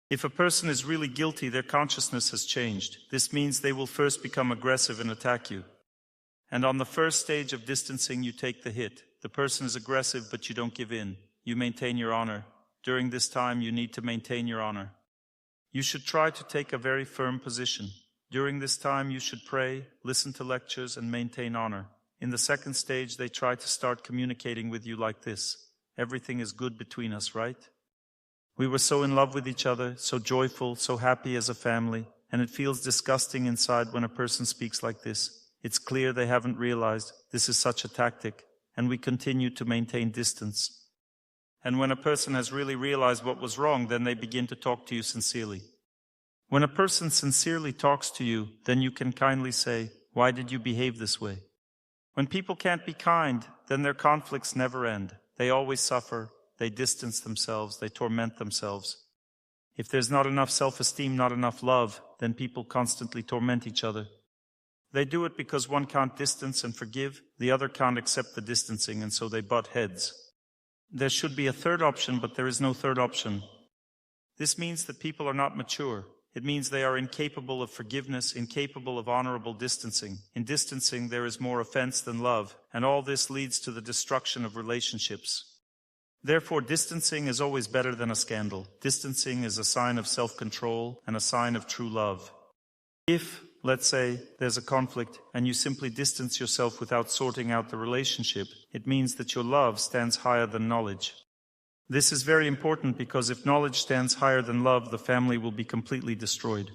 If a person is really guilty, their consciousness has changed. This means they will first become aggressive and attack you. And on the first stage of distancing, you take the hit. The person is aggressive, but you don't give in. You maintain your honor. During this time, you need to maintain your honor. You should try to take a very firm position. During this time, you should pray, listen to lectures, and maintain honor. In the second stage, they try to start communicating with you like this. Everything is good between us, right? We were so in love with each other, so joyful, so happy as a family, and it feels disgusting inside when a person speaks like this. It's clear they haven't realized this is such a tactic, and we continue to maintain distance. And when a person has really realized what was wrong, then they begin to talk to you sincerely. When a person sincerely talks to you, then you can kindly say, "Why did you behave this way?" When people can't be kind, then their conflicts never end. They always suffer, they distance themselves, they torment themselves. If there's not enough self-esteem, not enough love, then people constantly torment each other. They do it because one can't distance and forgive, the other can't accept the distancing, and so they butt heads. There should be a third option, but there is no third option. This means that people are not mature. It means they are incapable of forgiveness, incapable of honorable distancing. In distancing, there is more offense than love, and all this leads to the destruction of relationships. Therefore, distancing is always better than a scandal. Distancing is a sign of self-control and a sign of true love. If, let's say, there's a conflict and you simply distance yourself without sorting out the relationship, it means that your love stands higher than knowledge. This is very important because if knowledge stands higher than love, the family will be completely destroyed.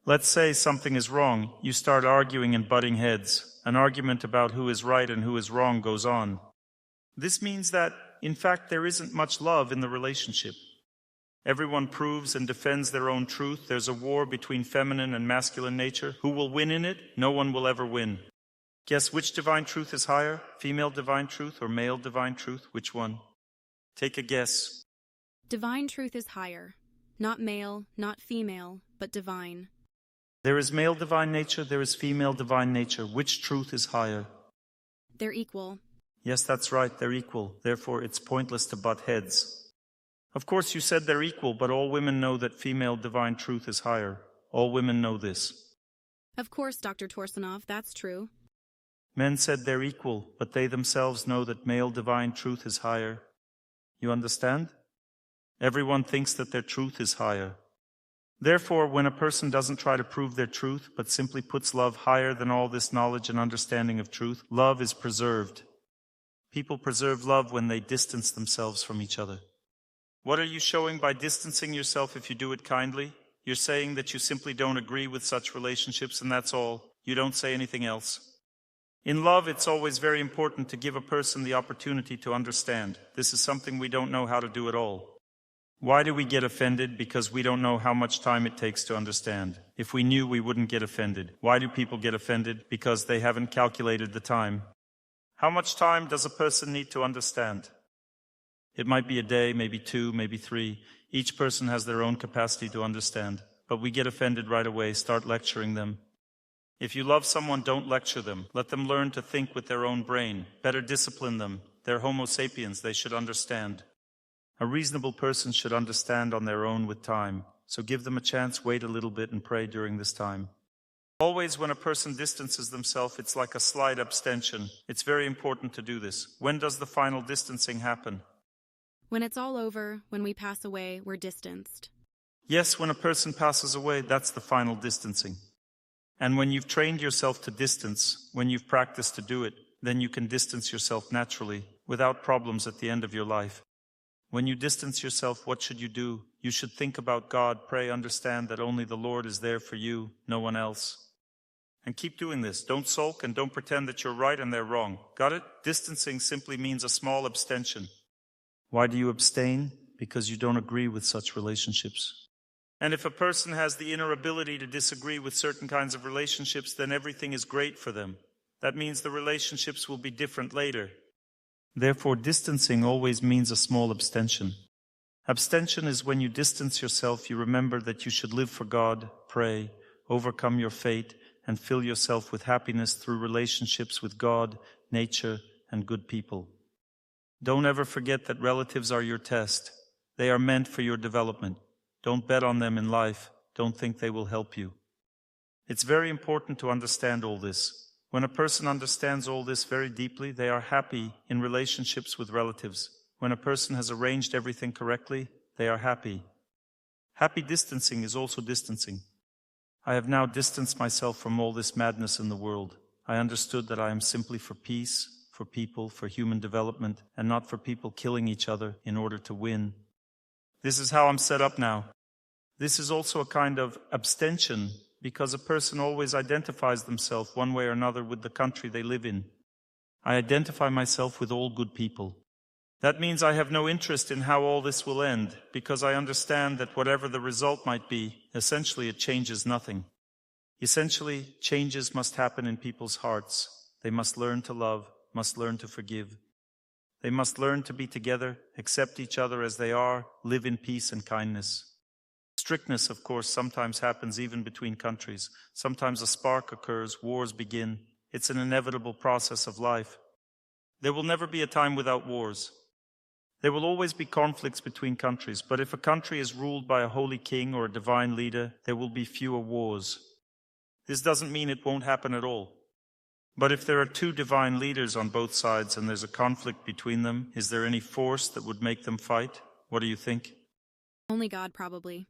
Let's say something is wrong. You start arguing and butting heads. An argument about who is right and who is wrong goes on. This means that, in fact, there isn't much love in the relationship. Everyone proves and defends their own truth. There's a war between feminine and masculine nature. Who will win in it? No one will ever win. Guess which divine truth is higher? Female divine truth or male divine truth? Which one? Take a guess. Divine truth is higher. Not male, not female, but divine. There is male divine nature, there is female divine nature. Which truth is higher? They're equal. Yes, that's right, they're equal. Therefore, it's pointless to butt heads. Of course, you said they're equal, but all women know that female divine truth is higher. All women know this. Of course, Dr. Torsunov, that's true. Men said they're equal, but they themselves know that male divine truth is higher. You understand? Everyone thinks that their truth is higher. Therefore, when a person doesn't try to prove their truth, but simply puts love higher than all this knowledge and understanding of truth, love is preserved. People preserve love when they distance themselves from each other. What are you showing by distancing yourself if you do it kindly? You're saying that you simply don't agree with such relationships, and that's all. You don't say anything else. In love, it's always very important to give a person the opportunity to understand. This is something we don't know how to do at all. Why do we get offended? Because we don't know how much time it takes to understand. If we knew, we wouldn't get offended. Why do people get offended? Because they haven't calculated the time. How much time does a person need to understand? It might be a day, maybe 2, maybe 3. Each person has their own capacity to understand. But we get offended right away, start lecturing them. If you love someone, don't lecture them. Let them learn to think with their own brain. Better discipline them. They're Homo sapiens, they should understand. A reasonable person should understand on their own with time. So give them a chance, wait a little bit, and pray during this time. Always when a person distances themselves, it's like a slight abstention. It's very important to do this. When does the final distancing happen? When it's all over, when we pass away, we're distanced. Yes, when a person passes away, that's the final distancing. And when you've trained yourself to distance, when you've practiced to do it, then you can distance yourself naturally, without problems at the end of your life. When you distance yourself, what should you do? You should think about God, pray, understand that only the Lord is there for you, no one else. And keep doing this. Don't sulk and don't pretend that you're right and they're wrong. Got it? Distancing simply means a small abstention. Why do you abstain? Because you don't agree with such relationships. And if a person has the inner ability to disagree with certain kinds of relationships, then everything is great for them. That means the relationships will be different later. Therefore, distancing always means a small abstention. Abstention is when you distance yourself, you remember that you should live for God, pray, overcome your fate, and fill yourself with happiness through relationships with God, nature, and good people. Don't ever forget that relatives are your test. They are meant for your development. Don't bet on them in life. Don't think they will help you. It's very important to understand all this. When a person understands all this very deeply, they are happy in relationships with relatives. When a person has arranged everything correctly, they are happy. Happy distancing is also distancing. I have now distanced myself from all this madness in the world. I understood that I am simply for peace, for people, for human development, and not for people killing each other in order to win. This is how I'm set up now. This is also a kind of abstention, because a person always identifies themselves one way or another with the country they live in. I identify myself with all good people. That means I have no interest in how all this will end, because I understand that whatever the result might be, essentially it changes nothing. Essentially, changes must happen in people's hearts. They must learn to love, must learn to forgive. They must learn to be together, accept each other as they are, live in peace and kindness. Strictness, of course, sometimes happens even between countries. Sometimes a spark occurs, wars begin. It's an inevitable process of life. There will never be a time without wars. There will always be conflicts between countries, but if a country is ruled by a holy king or a divine leader, there will be fewer wars. This doesn't mean it won't happen at all. But if there are 2 divine leaders on both sides and there's a conflict between them, is there any force that would make them fight? What do you think? Only God, probably.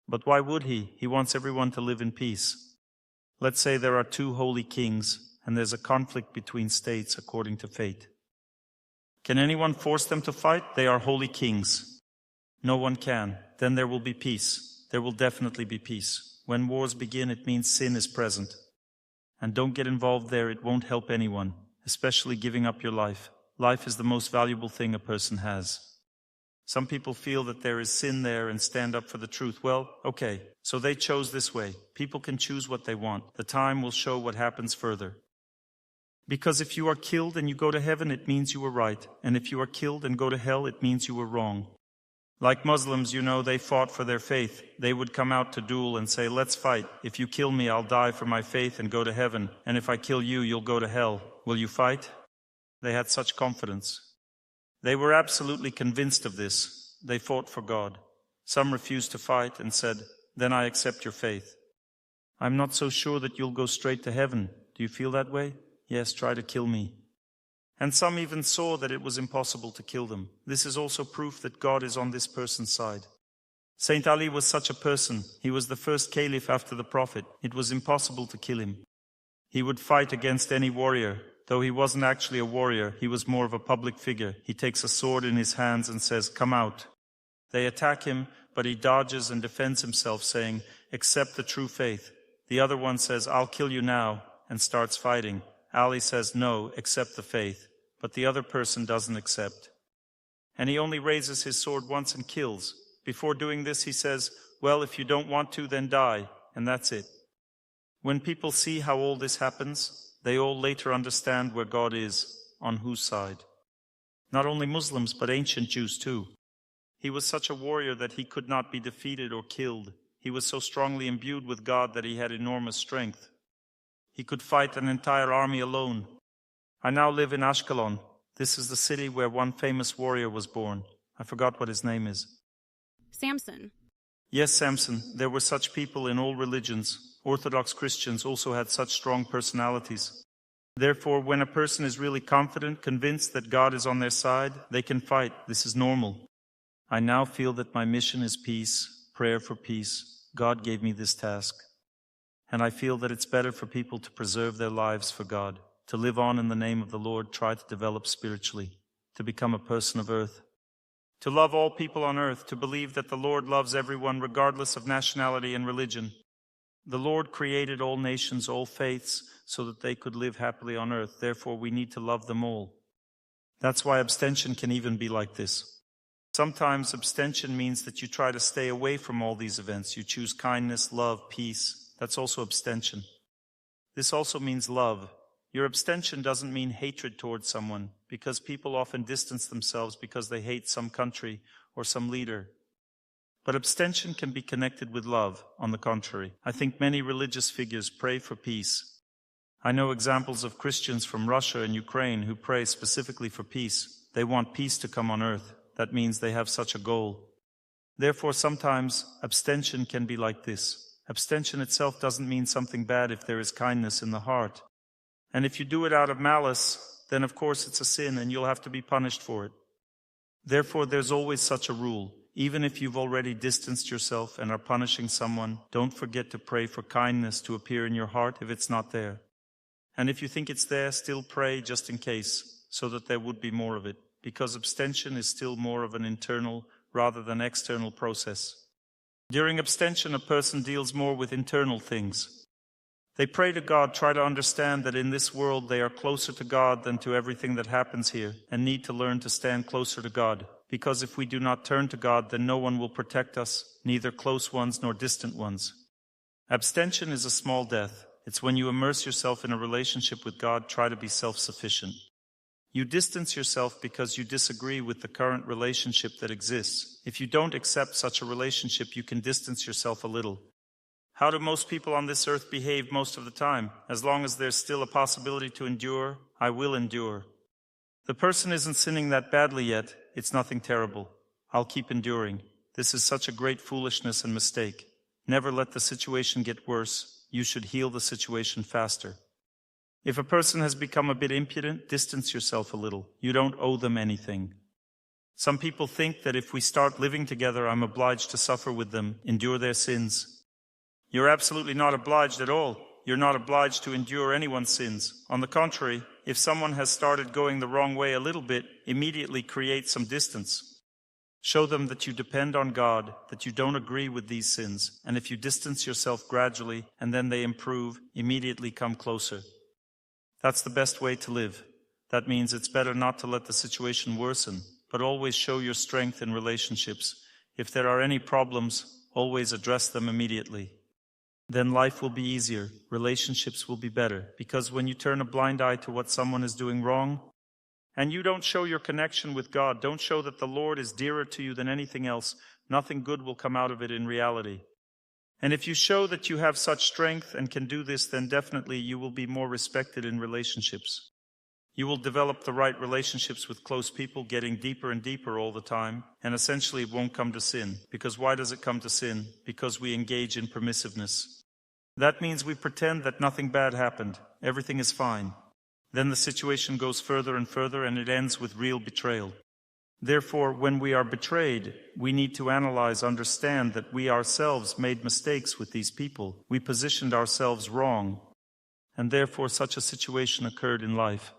But why would he? He wants everyone to live in peace. Let's say there are 2 holy kings and there's a conflict between states according to fate. Can anyone force them to fight? They are holy kings. No one can. Then there will be peace. There will definitely be peace. When wars begin, it means sin is present. And don't get involved there, it won't help anyone, especially giving up your life. Life is the most valuable thing a person has. Some people feel that there is sin there and stand up for the truth. Well, okay, so they chose this way. People can choose what they want. The time will show what happens further. Because if you are killed and you go to heaven, it means you were right. And if you are killed and go to hell, it means you were wrong. Like Muslims, they fought for their faith. They would come out to duel and say, let's fight. If you kill me, I'll die for my faith and go to heaven. And if I kill you, you'll go to hell. Will you fight? They had such confidence. They were absolutely convinced of this. They fought for God. Some refused to fight and said, then I accept your faith. I'm not so sure that you'll go straight to heaven. Do you feel that way? Yes, try to kill me. And some even saw that it was impossible to kill them. This is also proof that God is on this person's side. Saint Ali was such a person. He was the first caliph after the Prophet. It was impossible to kill him. He would fight against any warrior. Though he wasn't actually a warrior, he was more of a public figure. He takes a sword in his hands and says, "Come out." They attack him, but he dodges and defends himself, saying, "Accept the true faith." The other one says, "I'll kill you now," and starts fighting. Ali says, "No, accept the faith." But the other person doesn't accept. And he only raises his sword once and kills. Before doing this, he says, "Well, if you don't want to, then die," and that's it. When people see how all this happens, they all later understand where God is, on whose side. Not only Muslims, but ancient Jews too. He was such a warrior that he could not be defeated or killed. He was so strongly imbued with God that he had enormous strength. He could fight an entire army alone. I now live in Ashkelon. This is the city where one famous warrior was born. I forgot what his name is. Samson. Yes, Samson. There were such people in all religions. Orthodox Christians also had such strong personalities. Therefore, when a person is really confident, convinced that God is on their side, they can fight. This is normal. I now feel that my mission is peace, prayer for peace. God gave me this task. And I feel that it's better for people to preserve their lives for God, to live on in the name of the Lord, try to develop spiritually, to become a person of earth, to love all people on earth, to believe that the Lord loves everyone regardless of nationality and religion. The Lord created all nations, all faiths, so that they could live happily on earth. Therefore, we need to love them all. That's why abstention can even be like this. Sometimes abstention means that you try to stay away from all these events. You choose kindness, love, peace. That's also abstention. This also means love. Your abstention doesn't mean hatred towards someone, because people often distance themselves because they hate some country or some leader. But abstention can be connected with love, on the contrary. I think many religious figures pray for peace. I know examples of Christians from Russia and Ukraine who pray specifically for peace. They want peace to come on earth. That means they have such a goal. Therefore, sometimes abstention can be like this. Abstention itself doesn't mean something bad if there is kindness in the heart. And if you do it out of malice, then of course it's a sin and you'll have to be punished for it. Therefore, there's always such a rule. Even if you've already distanced yourself and are punishing someone, don't forget to pray for kindness to appear in your heart if it's not there. And if you think it's there, still pray just in case, so that there would be more of it, because abstention is still more of an internal rather than external process. During abstention, a person deals more with internal things. They pray to God, try to understand that in this world they are closer to God than to everything that happens here, and need to learn to stand closer to God. Because if we do not turn to God, then no one will protect us, neither close ones nor distant ones. Abstention is a small death. It's when you immerse yourself in a relationship with God, try to be self-sufficient. You distance yourself because you disagree with the current relationship that exists. If you don't accept such a relationship, you can distance yourself a little. How do most people on this earth behave most of the time? As long as there's still a possibility to endure, I will endure. The person isn't sinning that badly yet. It's nothing terrible. I'll keep enduring. This is such a great foolishness and mistake. Never let the situation get worse. You should heal the situation faster. If a person has become a bit impudent, distance yourself a little. You don't owe them anything. Some people think that if we start living together, I'm obliged to suffer with them, endure their sins. You're absolutely not obliged at all. You're not obliged to endure anyone's sins. On the contrary, if someone has started going the wrong way a little bit, immediately create some distance. Show them that you depend on God, that you don't agree with these sins, and if you distance yourself gradually and then they improve, immediately come closer. That's the best way to live. That means it's better not to let the situation worsen, but always show your strength in relationships. If there are any problems, always address them immediately. Then life will be easier, relationships will be better, because when you turn a blind eye to what someone is doing wrong, and you don't show your connection with God, don't show that the Lord is dearer to you than anything else, nothing good will come out of it in reality. And if you show that you have such strength and can do this, then definitely you will be more respected in relationships. You will develop the right relationships with close people, getting deeper and deeper all the time, and essentially it won't come to sin. Because why does it come to sin? Because we engage in permissiveness. That means we pretend that nothing bad happened. Everything is fine. Then the situation goes further and further, and it ends with real betrayal. Therefore, when we are betrayed, we need to analyze, understand that we ourselves made mistakes with these people. We positioned ourselves wrong, and therefore such a situation occurred in life.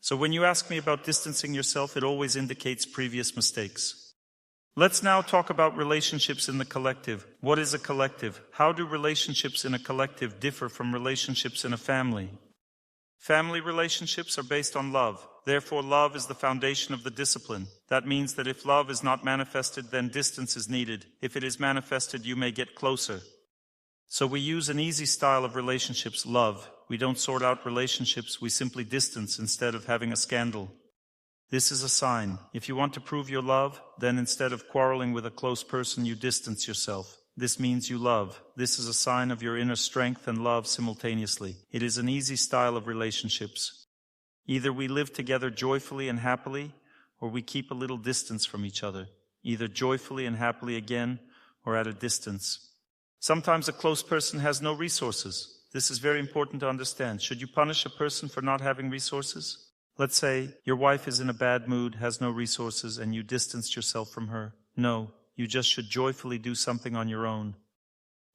So when you ask me about distancing yourself, it always indicates previous mistakes. Let's now talk about relationships in the collective. What is a collective? How do relationships in a collective differ from relationships in a family? Family relationships are based on love. Therefore, love is the foundation of the discipline. That means that if love is not manifested, then distance is needed. If it is manifested, you may get closer. So we use an easy style of relationships, love. We don't sort out relationships, we simply distance instead of having a scandal. This is a sign. If you want to prove your love, then instead of quarreling with a close person, you distance yourself. This means you love. This is a sign of your inner strength and love simultaneously. It is an easy style of relationships. Either we live together joyfully and happily, or we keep a little distance from each other. Either joyfully and happily again, or at a distance. Sometimes a close person has no resources. This is very important to understand. Should you punish a person for not having resources? Let's say your wife is in a bad mood, has no resources, and you distanced yourself from her. No. You just should joyfully do something on your own.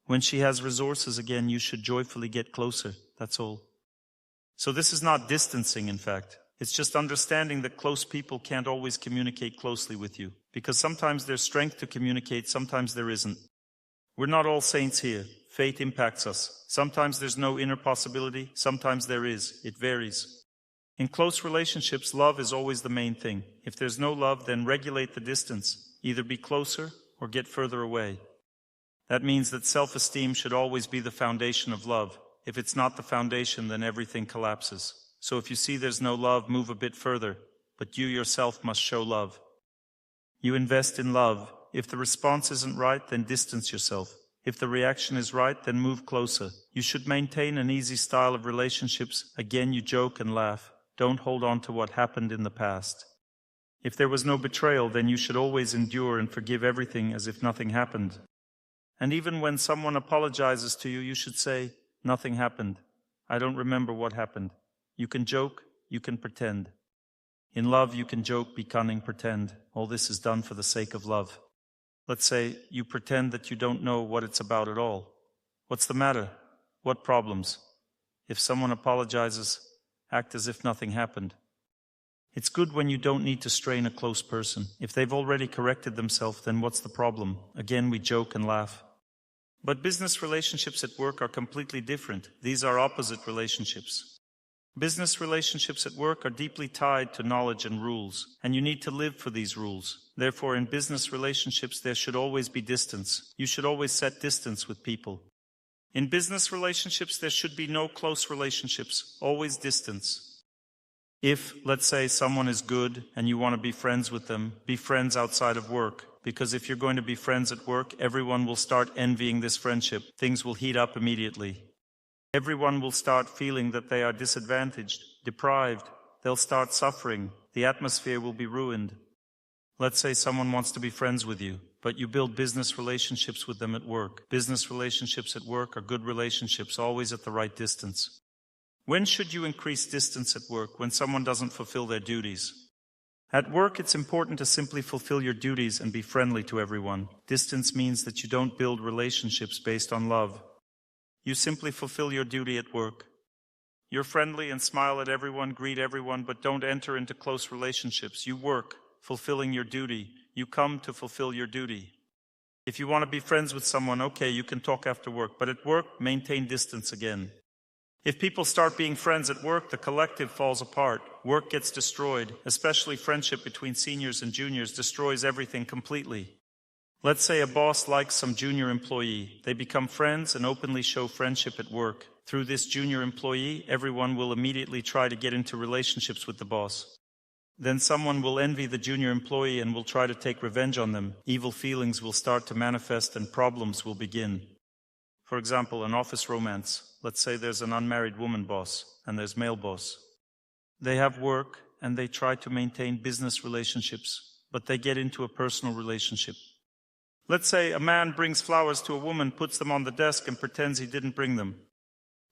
When she has resources again, you should joyfully get closer. That's all. So this is not distancing, in fact. It's just understanding that close people can't always communicate closely with you. Because sometimes there's strength to communicate, sometimes there isn't. We're not all saints here. Fate impacts us. Sometimes there's no inner possibility, sometimes there is. It varies. In close relationships, love is always the main thing. If there's no love, then regulate the distance. Either be closer or get further away. That means that self-esteem should always be the foundation of love. If it's not the foundation, then everything collapses. So if you see there's no love, move a bit further. But you yourself must show love. You invest in love. If the response isn't right, then distance yourself. If the reaction is right, then move closer. You should maintain an easy style of relationships. Again, you joke and laugh. Don't hold on to what happened in the past. If there was no betrayal, then you should always endure and forgive everything as if nothing happened. And even when someone apologizes to you, you should say, nothing happened. I don't remember what happened. You can joke, you can pretend. In love, you can joke, be cunning, pretend. All this is done for the sake of love. Let's say you pretend that you don't know what it's about at all. What's the matter? What problems? If someone apologizes, act as if nothing happened. It's good when you don't need to strain a close person. If they've already corrected themselves, then what's the problem? Again, we joke and laugh. But business relationships at work are completely different. These are opposite relationships. Business relationships at work are deeply tied to knowledge and rules, and you need to live for these rules. Therefore, in business relationships, there should always be distance. You should always set distance with people. In business relationships, there should be no close relationships, always distance. If, let's say, someone is good and you want to be friends with them, be friends outside of work. Because if you're going to be friends at work, everyone will start envying this friendship. Things will heat up immediately. Everyone will start feeling that they are disadvantaged, deprived. They'll start suffering. The atmosphere will be ruined. Let's say someone wants to be friends with you, but you build business relationships with them at work. Business relationships at work are good relationships, always at the right distance. When should you increase distance at work? When someone doesn't fulfill their duties. At work, it's important to simply fulfill your duties and be friendly to everyone. Distance means that you don't build relationships based on love. You simply fulfill your duty at work. You're friendly and smile at everyone, greet everyone, but don't enter into close relationships. You work, fulfilling your duty. You come to fulfill your duty. If you want to be friends with someone, okay, you can talk after work, but at work, maintain distance again. If people start being friends at work, the collective falls apart. Work gets destroyed, especially friendship between seniors and juniors destroys everything completely. Let's say a boss likes some junior employee. They become friends and openly show friendship at work. Through this junior employee, everyone will immediately try to get into relationships with the boss. Then someone will envy the junior employee and will try to take revenge on them. Evil feelings will start to manifest and problems will begin. For example, an office romance. Let's say there's an unmarried woman boss and there's male boss. They have work and they try to maintain business relationships, but they get into a personal relationship. Let's say a man brings flowers to a woman, puts them on the desk and pretends he didn't bring them.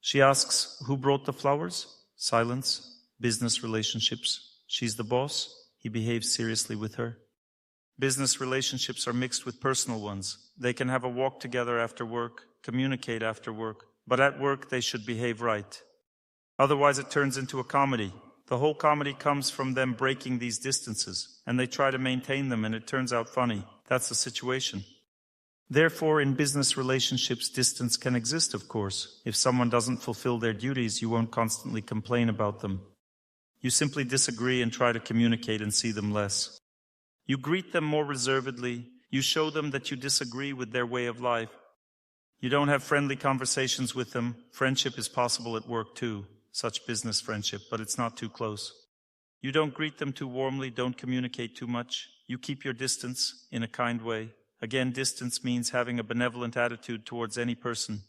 She asks, "Who brought the flowers?" Silence. Business relationships. She's the boss. He behaves seriously with her. Business relationships are mixed with personal ones. They can have a walk together after work, communicate after work, but at work they should behave right. Otherwise it turns into a comedy. The whole comedy comes from them breaking these distances, and they try to maintain them, and it turns out funny. That's the situation. Therefore, in business relationships, distance can exist, of course. If someone doesn't fulfill their duties, you won't constantly complain about them. You simply disagree and try to communicate and see them less. You greet them more reservedly. You show them that you disagree with their way of life. You don't have friendly conversations with them. Friendship is possible at work too, such business friendship, but it's not too close. You don't greet them too warmly, don't communicate too much. You keep your distance in a kind way. Again, distance means having a benevolent attitude towards any person.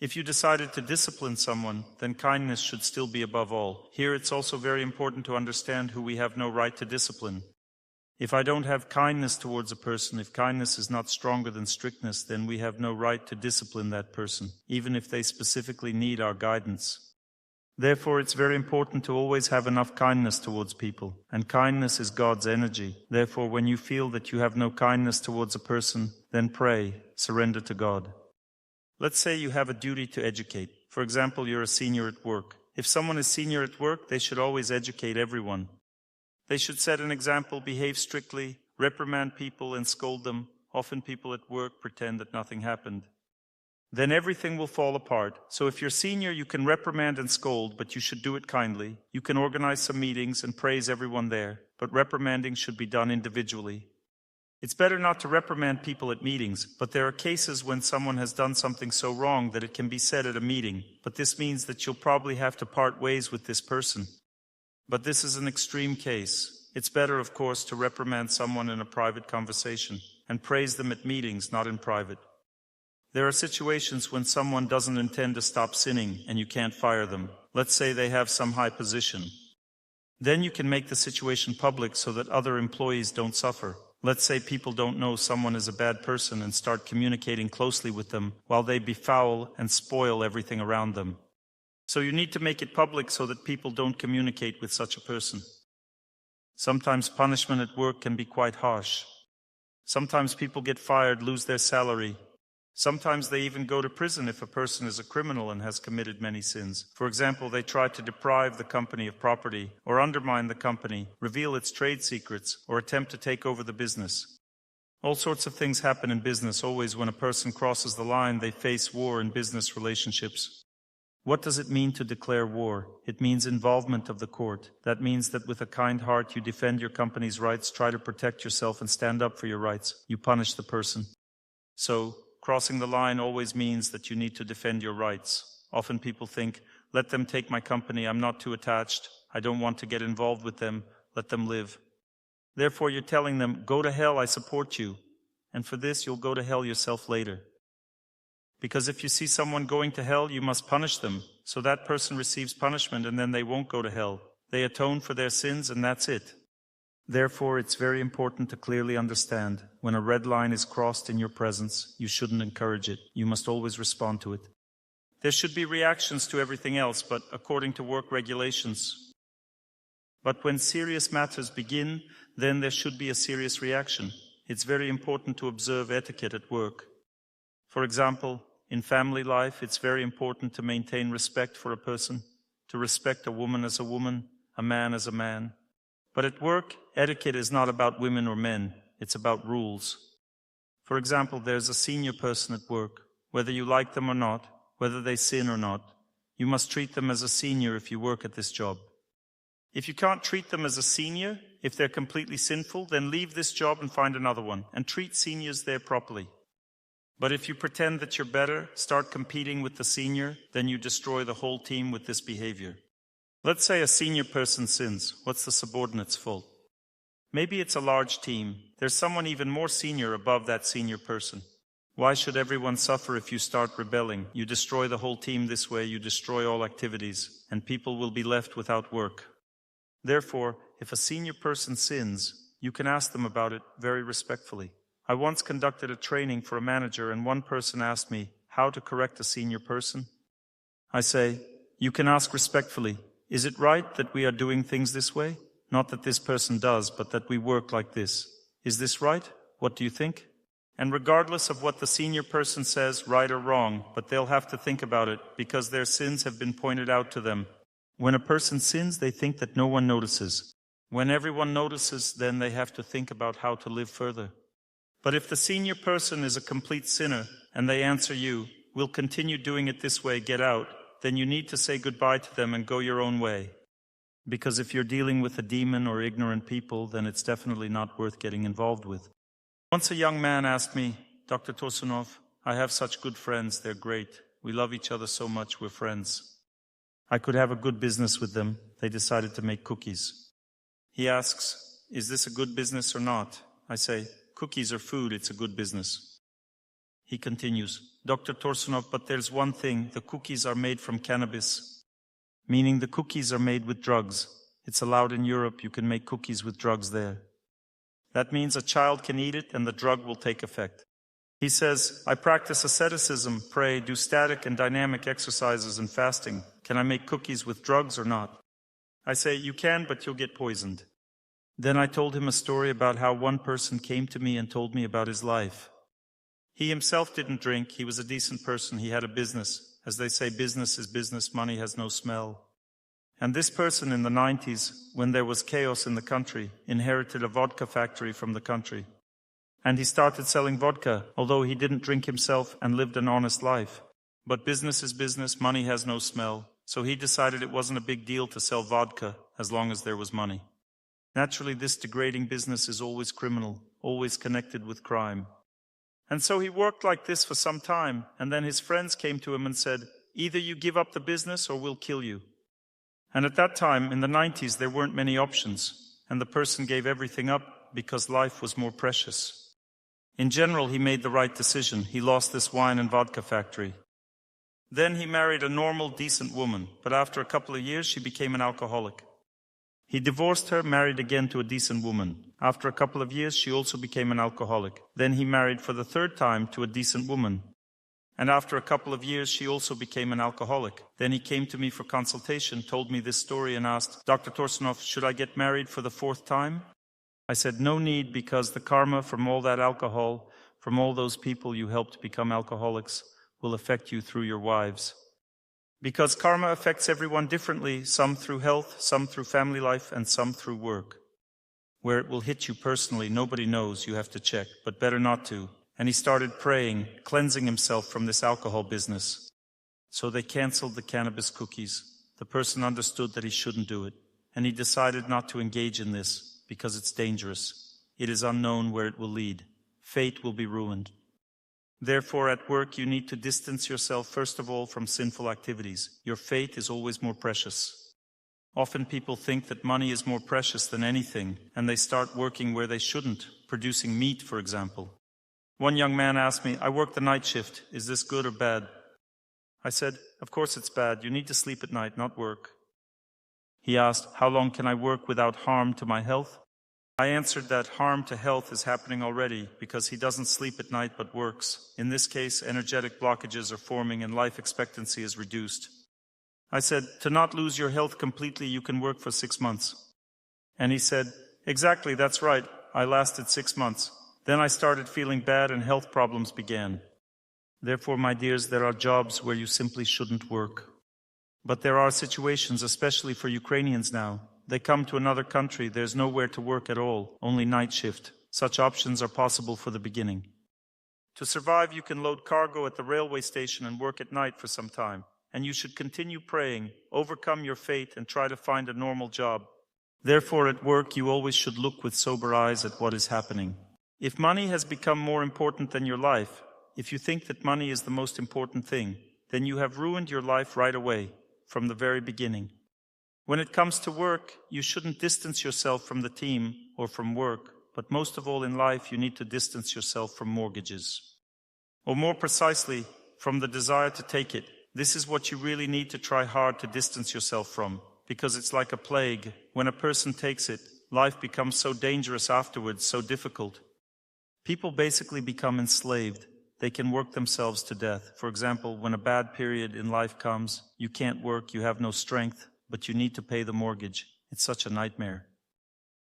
If you decided to discipline someone, then kindness should still be above all. Here it's also very important to understand who we have no right to discipline. If I don't have kindness towards a person, if kindness is not stronger than strictness, then we have no right to discipline that person, even if they specifically need our guidance. Therefore, it's very important to always have enough kindness towards people, and kindness is God's energy. Therefore, when you feel that you have no kindness towards a person, then pray, surrender to God. Let's say you have a duty to educate. For example, you're a senior at work. If someone is senior at work, they should always educate everyone. They should set an example, behave strictly, reprimand people and scold them. Often people at work pretend that nothing happened. Then everything will fall apart. So if you're senior, you can reprimand and scold, but you should do it kindly. You can organize some meetings and praise everyone there, but reprimanding should be done individually. It's better not to reprimand people at meetings, but there are cases when someone has done something so wrong that it can be said at a meeting, but this means that you'll probably have to part ways with this person. But this is an extreme case. It's better, of course, to reprimand someone in a private conversation and praise them at meetings, not in private. There are situations when someone doesn't intend to stop sinning and you can't fire them. Let's say they have some high position. Then you can make the situation public so that other employees don't suffer. Let's say people don't know someone is a bad person and start communicating closely with them while they befoul and spoil everything around them. So you need to make it public so that people don't communicate with such a person. Sometimes punishment at work can be quite harsh. Sometimes people get fired, lose their salary. Sometimes they even go to prison if a person is a criminal and has committed many sins. For example, they try to deprive the company of property, or undermine the company, reveal its trade secrets, or attempt to take over the business. All sorts of things happen in business. Always when a person crosses the line, they face war in business relationships. What does it mean to declare war? It means involvement of the court. That means that with a kind heart you defend your company's rights, try to protect yourself and stand up for your rights. You punish the person. So, crossing the line always means that you need to defend your rights. Often people think, let them take my company, I'm not too attached, I don't want to get involved with them, let them live. Therefore you're telling them, go to hell, I support you. And for this you'll go to hell yourself later. Because if you see someone going to hell, you must punish them. So that person receives punishment and then they won't go to hell. They atone for their sins and that's it. Therefore, it's very important to clearly understand, when a red line is crossed in your presence, you shouldn't encourage it. You must always respond to it. There should be reactions to everything else, but according to work regulations. But when serious matters begin, then there should be a serious reaction. It's very important to observe etiquette at work. For example, in family life, it's very important to maintain respect for a person, to respect a woman as a woman, a man as a man. But at work, etiquette is not about women or men, it's about rules. For example, there's a senior person at work. Whether you like them or not, whether they sin or not, you must treat them as a senior if you work at this job. If you can't treat them as a senior, if they're completely sinful, then leave this job and find another one, and treat seniors there properly. But if you pretend that you're better, start competing with the senior, then you destroy the whole team with this behavior. Let's say a senior person sins. What's the subordinate's fault? Maybe it's a large team. There's someone even more senior above that senior person. Why should everyone suffer if you start rebelling? You destroy the whole team this way, you destroy all activities, and people will be left without work. Therefore, if a senior person sins, you can ask them about it very respectfully. I once conducted a training for a manager, and one person asked me how to correct a senior person. I say, you can ask respectfully. Is it right that we are doing things this way? Not that this person does, but that we work like this. Is this right? What do you think? And regardless of what the senior person says, right or wrong, but they'll have to think about it because their sins have been pointed out to them. When a person sins, they think that no one notices. When everyone notices, then they have to think about how to live further. But if the senior person is a complete sinner and they answer you, "We'll continue doing it this way, get out," then you need to say goodbye to them and go your own way. Because if you're dealing with a demon or ignorant people, then it's definitely not worth getting involved with. Once a young man asked me, "Dr. Torsunov, I have such good friends, they're great. We love each other so much, we're friends. I could have a good business with them. They decided to make cookies." He asks, "Is this a good business or not?" I say, "Cookies are food, it's a good business." He continues, "Dr. Torsunov, but there's one thing, the cookies are made from cannabis." Meaning the cookies are made with drugs. It's allowed in Europe, you can make cookies with drugs there. That means a child can eat it and the drug will take effect. He says, "I practice asceticism, pray, do static and dynamic exercises and fasting. Can I make cookies with drugs or not?" I say, "You can, but you'll get poisoned." Then I told him a story about how one person came to me and told me about his life. He himself didn't drink, he was a decent person, he had a business. As they say, business is business, money has no smell. And this person in the 90s, when there was chaos in the country, inherited a vodka factory from the country. And he started selling vodka, although he didn't drink himself and lived an honest life. But business is business, money has no smell. So he decided it wasn't a big deal to sell vodka as long as there was money. Naturally, this degrading business is always criminal, always connected with crime. And so he worked like this for some time, and then his friends came to him and said, "Either you give up the business or we'll kill you." And at that time, in the 90s, there weren't many options, and the person gave everything up because life was more precious. In general, he made the right decision. He lost this wine and vodka factory. Then he married a normal, decent woman, but after a couple of years, she became an alcoholic. He divorced her, married again to a decent woman. After a couple of years, she also became an alcoholic. Then he married for the third time to a decent woman. And after a couple of years, she also became an alcoholic. Then he came to me for consultation, told me this story and asked, "Dr. Torsunov, should I get married for the fourth time?" I said, "No need, because the karma from all that alcohol, from all those people you helped become alcoholics, will affect you through your wives. Because karma affects everyone differently, some through health, some through family life, and some through work. Where it will hit you personally, nobody knows, you have to check, but better not to." And he started praying, cleansing himself from this alcohol business. So they canceled the cannabis cookies. The person understood that he shouldn't do it, and he decided not to engage in this because it's dangerous. It is unknown where it will lead. Fate will be ruined. Therefore, at work, you need to distance yourself first of all from sinful activities. Your fate is always more precious. Often people think that money is more precious than anything, and they start working where they shouldn't, producing meat, for example. One young man asked me, "I work the night shift. Is this good or bad?" I said, "Of course it's bad. You need to sleep at night, not work." He asked, "How long can I work without harm to my health?" I answered that harm to health is happening already because he doesn't sleep at night but works. In this case, energetic blockages are forming and life expectancy is reduced. I said, "To not lose your health completely, you can work for 6 months. And he said, "Exactly, that's right. I lasted 6 months. Then I started feeling bad and health problems began." Therefore, my dears, there are jobs where you simply shouldn't work. But there are situations, especially for Ukrainians now. They come to another country, there's nowhere to work at all, only night shift. Such options are possible for the beginning. To survive, you can load cargo at the railway station and work at night for some time. And you should continue praying, overcome your fate, and try to find a normal job. Therefore, at work, you always should look with sober eyes at what is happening. If money has become more important than your life, if you think that money is the most important thing, then you have ruined your life right away, from the very beginning. When it comes to work, you shouldn't distance yourself from the team or from work, but most of all in life, you need to distance yourself from mortgages. Or more precisely, from the desire to take it. This is what you really need to try hard to distance yourself from, because it's like a plague. When a person takes it, life becomes so dangerous afterwards, so difficult. People basically become enslaved. They can work themselves to death. For example, when a bad period in life comes, you can't work, you have no strength. but you need to pay the mortgage. It's such a nightmare.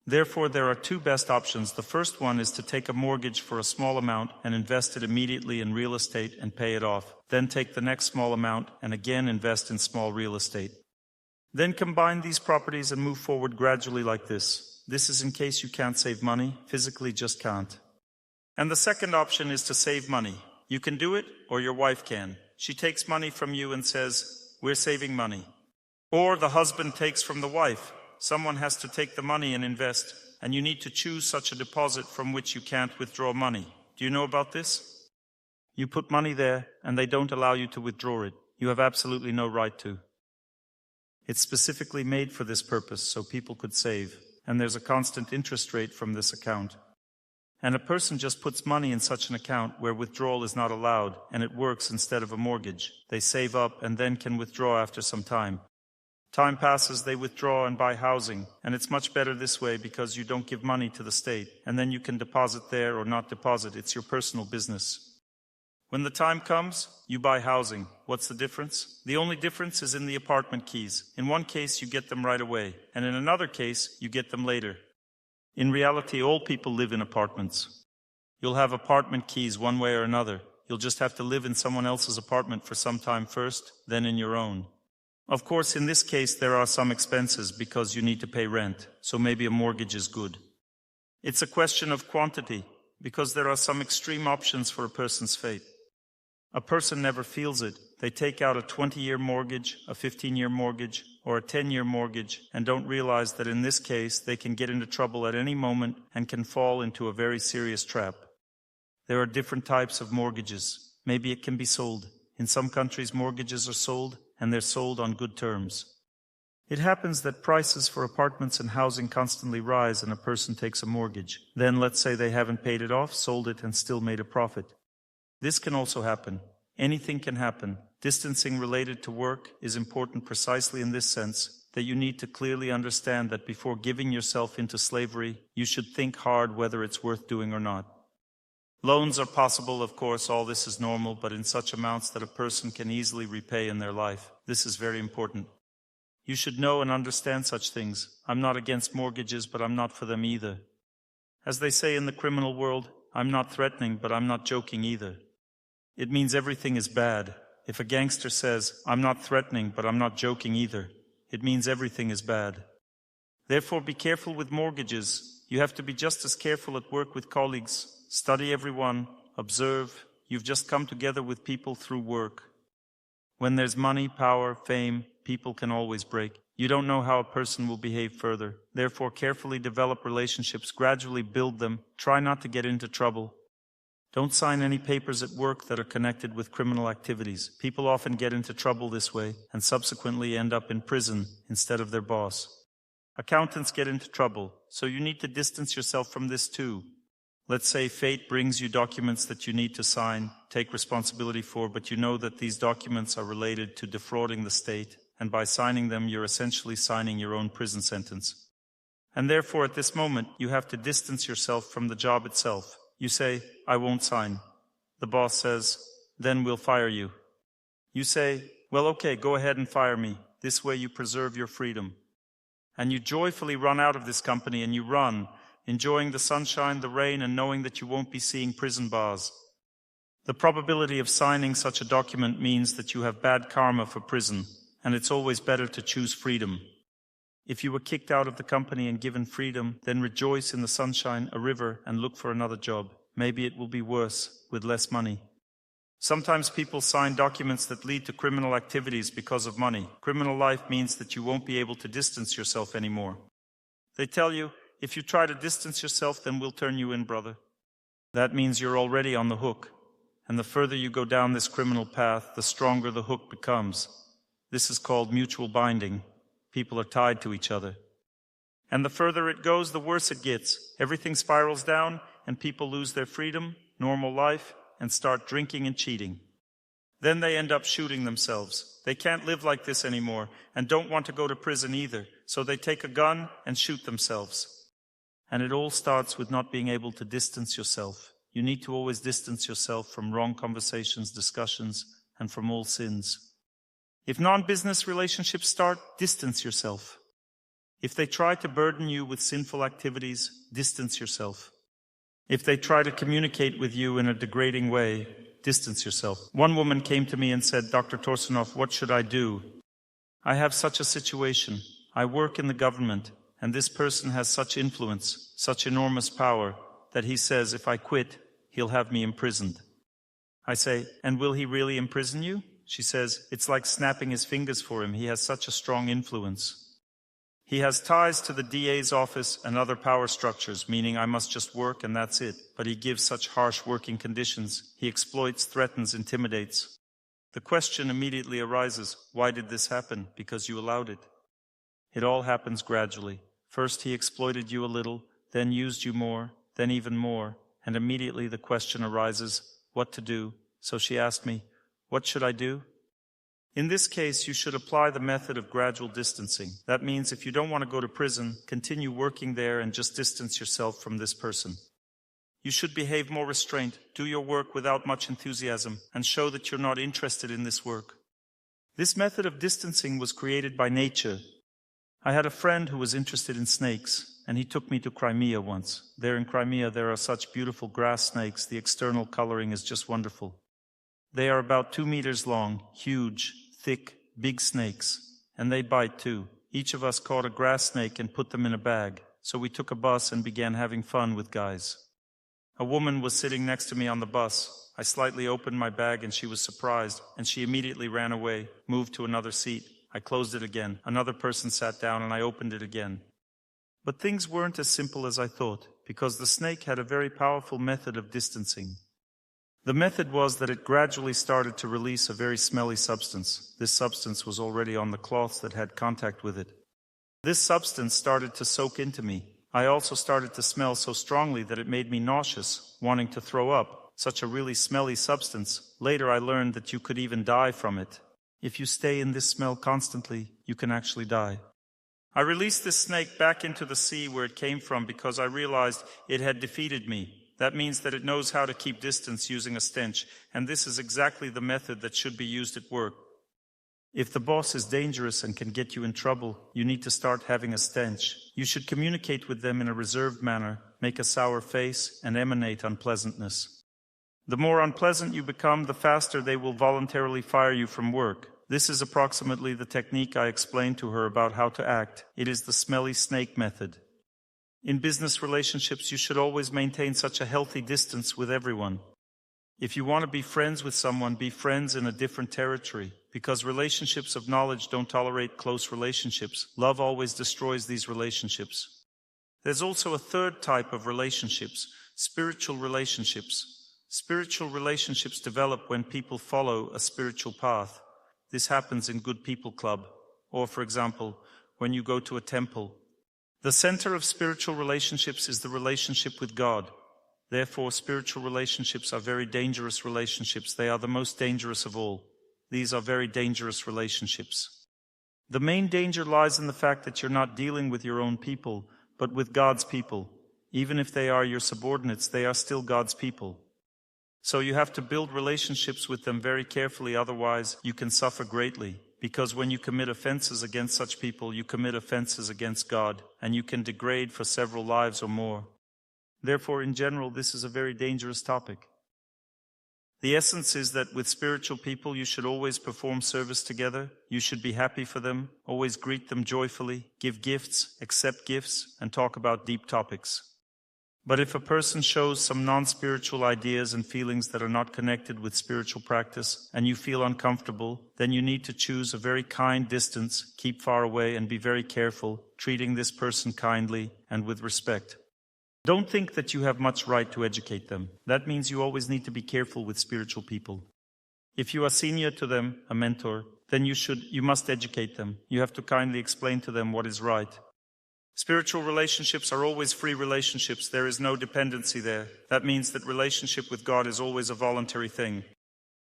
Therefore, there are two best options. The first one is to take a mortgage for a small amount and invest it immediately in real estate and pay it off. Then take the next small amount and again invest in small real estate. Then combine these properties and move forward gradually like this. This is in case you can't save money, physically just can't. And the second option is to save money. You can do it, or your wife can. She takes money from you and says, "We're saving money." Or the husband takes from the wife. Someone has to take the money and invest, and you need to choose such a deposit from which you can't withdraw money. Do you know about this? You put money there, and they don't allow you to withdraw it. You have absolutely no right to. It's specifically made for this purpose, so people could save, and there's a constant interest rate from this account. And a person just puts money in such an account where withdrawal is not allowed, and it works instead of a mortgage. They save up and then can withdraw after some time. Time passes, they withdraw and buy housing, and it's much better this way because you don't give money to the state, and then you can deposit there or not deposit. It's your personal business. When the time comes, you buy housing. What's the difference? The only difference is in the apartment keys. In one case, you get them right away, and in another case, you get them later. In reality, all people live in apartments. You'll have apartment keys one way or another. You'll just have to live in someone else's apartment for some time first, then in your own. Of course, in this case, there are some expenses because you need to pay rent, so maybe a mortgage is good. It's a question of quantity, because there are some extreme options for a person's fate. A person never feels it. They take out a 20-year mortgage, a 15-year mortgage, or a 10-year mortgage, and don't realize that in this case, they can get into trouble at any moment and can fall into a very serious trap. There are different types of mortgages. Maybe it can be sold. In some countries, mortgages are sold, and they're sold on good terms. It happens that prices for apartments and housing constantly rise and a person takes a mortgage. Then let's say they haven't paid it off, sold it, and still made a profit. This can also happen. Anything can happen. Distancing related to work is important precisely in this sense, that you need to clearly understand that before giving yourself into slavery, you should think hard whether it's worth doing or not. Loans are possible, of course, all this is normal, but in such amounts that a person can easily repay in their life. This is very important. You should know and understand such things. I'm not against mortgages, but I'm not for them either. As they say in the criminal world, I'm not threatening, but I'm not joking either. It means everything is bad. If a gangster says, I'm not threatening, but I'm not joking either, it means everything is bad. Therefore, be careful with mortgages. You have to be just as careful at work with colleagues. Study everyone, observe. You've just come together with people through work. When there's money, power, fame, people can always break. You don't know how a person will behave further. Therefore, carefully develop relationships, gradually build them. Try not to get into trouble. Don't sign any papers at work that are connected with criminal activities. People often get into trouble this way and subsequently end up in prison instead of their boss. Accountants get into trouble, so you need to distance yourself from this too. Let's say fate brings you documents that you need to sign, take responsibility for, but you know that these documents are related to defrauding the state, and by signing them, you're essentially signing your own prison sentence. And therefore, at this moment, you have to distance yourself from the job itself. You say, I won't sign. The boss says, then we'll fire you. You say, well, okay, go ahead and fire me. This way you preserve your freedom. And you joyfully run out of this company and you run, enjoying the sunshine, the rain, and knowing that you won't be seeing prison bars. The probability of signing such a document means that you have bad karma for prison, and it's always better to choose freedom. If you were kicked out of the company and given freedom, then rejoice in the sunshine, a river, and look for another job. Maybe it will be worse, with less money. Sometimes people sign documents that lead to criminal activities because of money. Criminal life means that you won't be able to distance yourself anymore. They tell you, if you try to distance yourself, then we'll turn you in, brother. That means you're already on the hook. And the further you go down this criminal path, the stronger the hook becomes. This is called mutual binding. People are tied to each other. And the further it goes, the worse it gets. Everything spirals down, and people lose their freedom, normal life, and start drinking and cheating. Then they end up shooting themselves. They can't live like this anymore, and don't want to go to prison either, so they take a gun and shoot themselves. And it all starts with not being able to distance yourself. You need to always distance yourself from wrong conversations, discussions, and from all sins. If non-business relationships start, distance yourself. If they try to burden you with sinful activities, distance yourself. If they try to communicate with you in a degrading way, distance yourself. One woman came to me and said, "Dr. Torsunov, what should I do? I have such a situation. I work in the government, and this person has such influence, such enormous power, that he says if I quit, he'll have me imprisoned." I say, "And will he really imprison you?" She says, "It's like snapping his fingers for him. He has such a strong influence. He has ties to the DA's office and other power structures, meaning I must just work and that's it. But he gives such harsh working conditions. He exploits, threatens, intimidates." The question immediately arises, why did this happen? Because you allowed it. It all happens gradually. First he exploited you a little, then used you more, then even more, and immediately the question arises, what to do? So she asked me, "What should I do?" In this case, you should apply the method of gradual distancing. That means if you don't want to go to prison, continue working there and just distance yourself from this person. You should behave more restrained, do your work without much enthusiasm, and show that you're not interested in this work. This method of distancing was created by nature. I had a friend who was interested in snakes, and he took me to Crimea once. There in Crimea there are such beautiful grass snakes, the external coloring is just wonderful. They are about 2 meters long, huge, thick, big snakes, and they bite too. Each of us caught a grass snake and put them in a bag, so we took a bus and began having fun with guys. A woman was sitting next to me on the bus. I slightly opened my bag and she was surprised, and she immediately ran away, moved to another seat. I closed it again. Another person sat down and I opened it again. But things weren't as simple as I thought, because the snake had a very powerful method of distancing. The method was that it gradually started to release a very smelly substance. This substance was already on the cloths that had contact with it. This substance started to soak into me. I also started to smell so strongly that it made me nauseous, wanting to throw up. Such a really smelly substance. Later I learned that you could even die from it. If you stay in this smell constantly, you can actually die. I released this snake back into the sea where it came from because I realized it had defeated me. That means that it knows how to keep distance using a stench, and this is exactly the method that should be used at work. If the boss is dangerous and can get you in trouble, you need to start having a stench. You should communicate with them in a reserved manner, make a sour face, and emanate unpleasantness. The more unpleasant you become, the faster they will voluntarily fire you from work. This is approximately the technique I explained to her about how to act. It is the smelly snake method. In business relationships, you should always maintain such a healthy distance with everyone. If you want to be friends with someone, be friends in a different territory, because relationships of knowledge don't tolerate close relationships. Love always destroys these relationships. There's also a third type of relationships, spiritual relationships. Spiritual relationships develop when people follow a spiritual path. This happens in Good People Club, or, for example, when you go to a temple. The center of spiritual relationships is the relationship with God. Therefore, spiritual relationships are very dangerous relationships. They are the most dangerous of all. These are very dangerous relationships. The main danger lies in the fact that you're not dealing with your own people, but with God's people. Even if they are your subordinates, they are still God's people. So you have to build relationships with them very carefully, otherwise you can suffer greatly. Because when you commit offenses against such people, you commit offenses against God, and you can degrade for several lives or more. Therefore, in general, this is a very dangerous topic. The essence is that with spiritual people, you should always perform service together. You should be happy for them, always greet them joyfully, give gifts, accept gifts, and talk about deep topics. But if a person shows some non-spiritual ideas and feelings that are not connected with spiritual practice, and you feel uncomfortable, then you need to choose a very kind distance, keep far away, and be very careful, treating this person kindly and with respect. Don't think that you have much right to educate them. That means you always need to be careful with spiritual people. If you are senior to them, a mentor, then you must educate them. You have to kindly explain to them what is right. Spiritual relationships are always free relationships. There is no dependency there. That means that relationship with God is always a voluntary thing.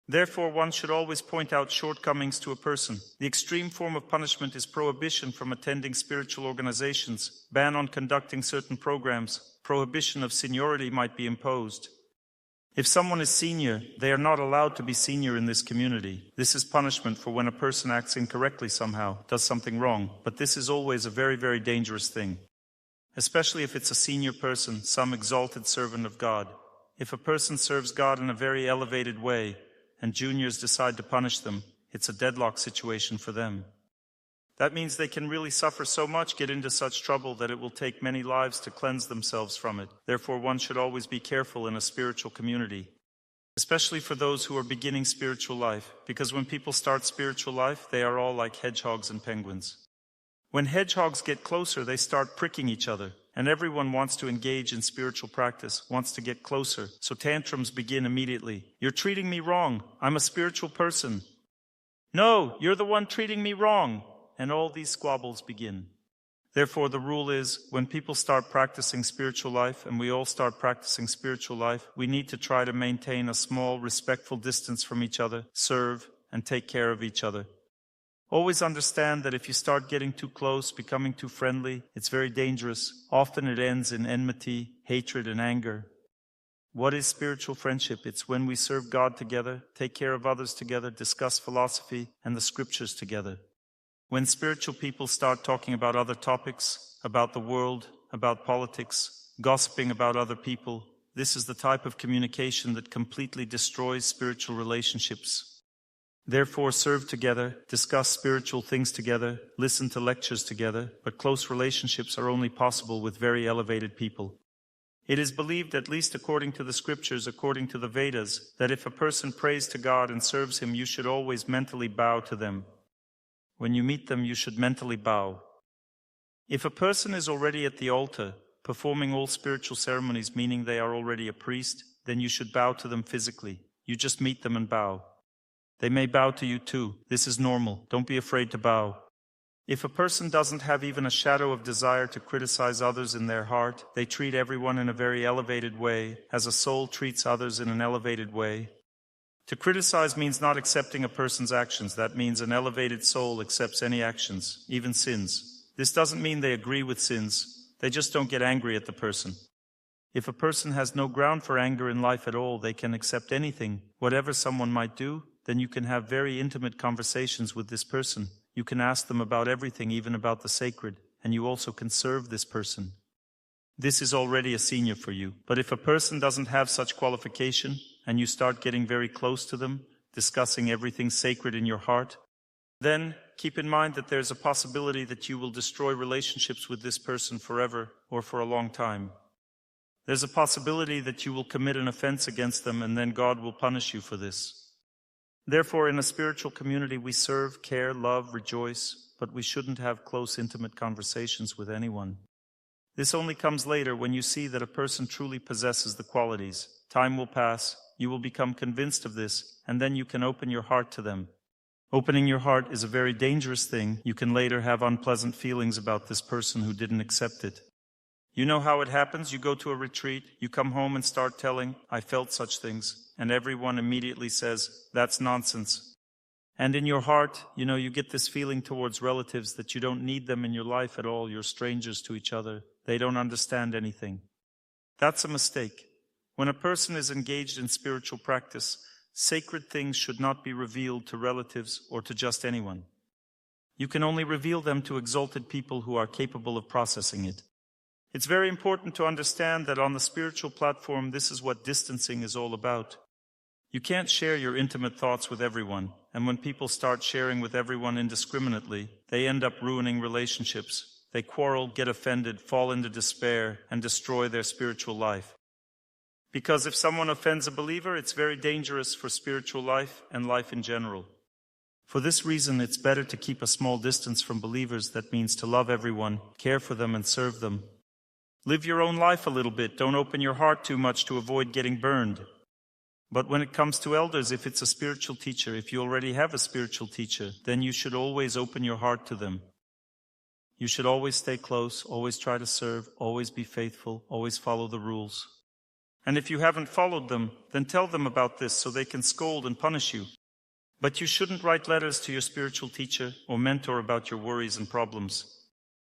Therefore, one should always point out shortcomings to a person. The extreme form of punishment is prohibition from attending spiritual organizations, ban on conducting certain programs, prohibition of seniority might be imposed. If someone is senior, they are not allowed to be senior in this community. This is punishment for when a person acts incorrectly somehow, does something wrong, but this is always a very, very dangerous thing. Especially if it's a senior person, some exalted servant of God. If a person serves God in a very elevated way, and juniors decide to punish them, it's a deadlock situation for them. That means they can really suffer so much, get into such trouble, that it will take many lives to cleanse themselves from it. Therefore, one should always be careful in a spiritual community, especially for those who are beginning spiritual life, because when people start spiritual life, they are all like hedgehogs and penguins. When hedgehogs get closer, they start pricking each other, and everyone wants to engage in spiritual practice, wants to get closer, so tantrums begin immediately. You're treating me wrong. I'm a spiritual person. No, you're the one treating me wrong. And all these squabbles begin. Therefore, the rule is, when people start practicing spiritual life, and we all start practicing spiritual life, we need to try to maintain a small, respectful distance from each other, serve, and take care of each other. Always understand that if you start getting too close, becoming too friendly, it's very dangerous. Often it ends in enmity, hatred, and anger. What is spiritual friendship? It's when we serve God together, take care of others together, discuss philosophy and the scriptures together. When spiritual people start talking about other topics, about the world, about politics, gossiping about other people, this is the type of communication that completely destroys spiritual relationships. Therefore, serve together, discuss spiritual things together, listen to lectures together, but close relationships are only possible with very elevated people. It is believed, at least according to the scriptures, according to the Vedas, that if a person prays to God and serves Him, you should always mentally bow to them. When you meet them, you should mentally bow. If a person is already at the altar, performing all spiritual ceremonies, meaning they are already a priest, then you should bow to them physically. You just meet them and bow. They may bow to you too. This is normal. Don't be afraid to bow. If a person doesn't have even a shadow of desire to criticize others in their heart, they treat everyone in a very elevated way, as a soul treats others in an elevated way. To criticize means not accepting a person's actions. That means an elevated soul accepts any actions, even sins. This doesn't mean they agree with sins. They just don't get angry at the person. If a person has no ground for anger in life at all, they can accept anything, whatever someone might do, then you can have very intimate conversations with this person. You can ask them about everything, even about the sacred, and you also can serve this person. This is already a senior for you. But if a person doesn't have such qualification, and you start getting very close to them, discussing everything sacred in your heart, then keep in mind that there's a possibility that you will destroy relationships with this person forever or for a long time. There's a possibility that you will commit an offense against them, and then God will punish you for this. Therefore, in a spiritual community, we serve, care, love, rejoice, but we shouldn't have close, intimate conversations with anyone. This only comes later, when you see that a person truly possesses the qualities. Time will pass, you will become convinced of this, and then you can open your heart to them. Opening your heart is a very dangerous thing. You can later have unpleasant feelings about this person who didn't accept it. You know how it happens? You go to a retreat, you come home and start telling, I felt such things, and everyone immediately says, that's nonsense. And in your heart, you get this feeling towards relatives that you don't need them in your life at all. You're strangers to each other. They don't understand anything. That's a mistake. When a person is engaged in spiritual practice, sacred things should not be revealed to relatives or to just anyone. You can only reveal them to exalted people who are capable of processing it. It's very important to understand that on the spiritual platform, this is what distancing is all about. You can't share your intimate thoughts with everyone, and when people start sharing with everyone indiscriminately, they end up ruining relationships. They quarrel, get offended, fall into despair, and destroy their spiritual life. Because if someone offends a believer, it's very dangerous for spiritual life and life in general. For this reason, it's better to keep a small distance from believers. That means to love everyone, care for them, and serve them. Live your own life a little bit. Don't open your heart too much to avoid getting burned. But when it comes to elders, if it's a spiritual teacher, if you already have a spiritual teacher, then you should always open your heart to them. You should always stay close, always try to serve, always be faithful, always follow the rules. And if you haven't followed them, then tell them about this so they can scold and punish you. But you shouldn't write letters to your spiritual teacher or mentor about your worries and problems.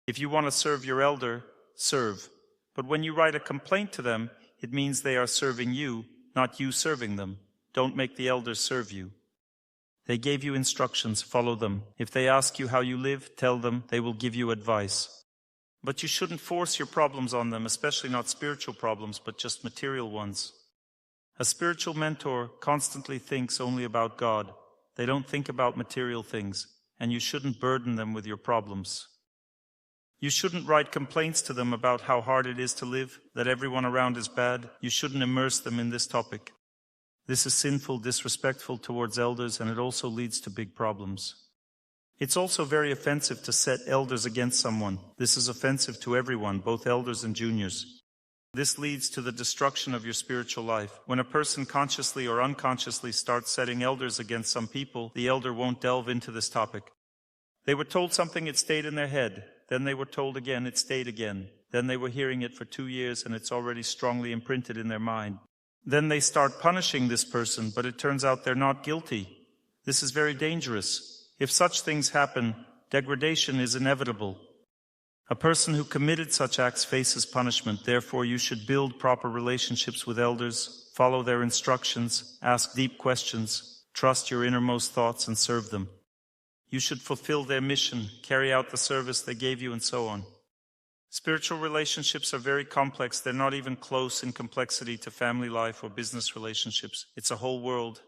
If you want to serve your elder, serve. But when you write a complaint to them, it means they are serving you, not you serving them. Don't make the elders serve you. They gave you instructions, follow them. If they ask you how you live, tell them, they will give you advice. But you shouldn't force your problems on them, especially not spiritual problems, but just material ones. A spiritual mentor constantly thinks only about God. They don't think about material things, and you shouldn't burden them with your problems. You shouldn't write complaints to them about how hard it is to live, that everyone around is bad. You shouldn't immerse them in this topic. This is sinful, disrespectful towards elders, and it also leads to big problems. It's also very offensive to set elders against someone. This is offensive to everyone, both elders and juniors. This leads to the destruction of your spiritual life. When a person consciously or unconsciously starts setting elders against some people, the elder won't delve into this topic. They were told something, it stayed in their head. Then they were told again, it stayed again. Then they were hearing it for 2 years, and it's already strongly imprinted in their mind. Then they start punishing this person, but it turns out they're not guilty. This is very dangerous. If such things happen, degradation is inevitable. A person who committed such acts faces punishment. Therefore, you should build proper relationships with elders, follow their instructions, ask deep questions, trust your innermost thoughts, and serve them. You should fulfill their mission, carry out the service they gave you, and so on. Spiritual relationships are very complex. They're not even close in complexity to family life or business relationships. It's a whole world.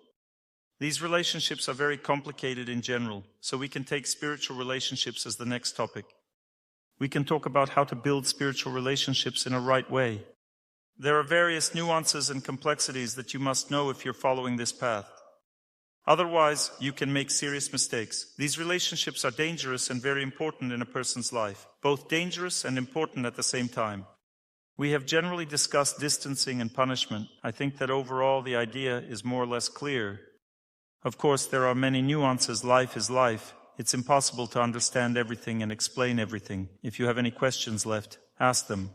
These relationships are very complicated in general, so we can take spiritual relationships as the next topic. We can talk about how to build spiritual relationships in a right way. There are various nuances and complexities that you must know if you're following this path. Otherwise, you can make serious mistakes. These relationships are dangerous and very important in a person's life, both dangerous and important at the same time. We have generally discussed distancing and punishment. I think that overall the idea is more or less clear. Of course, there are many nuances. Life is life. It's impossible to understand everything and explain everything. If you have any questions left, ask them.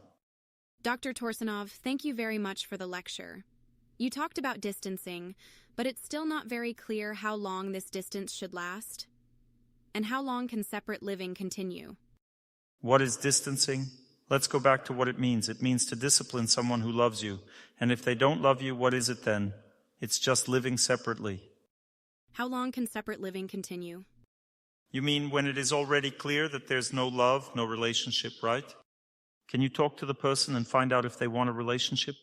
Dr. Torsunov, thank you very much for the lecture. You talked about distancing, but it's still not very clear how long this distance should last. And how long can separate living continue? What is distancing? Let's go back to what it means. It means to discipline someone who loves you. And if they don't love you, what is it then? It's just living separately. How long can separate living continue? You mean when it is already clear that there's no love, no relationship, right? Can you talk to the person and find out if they want a relationship?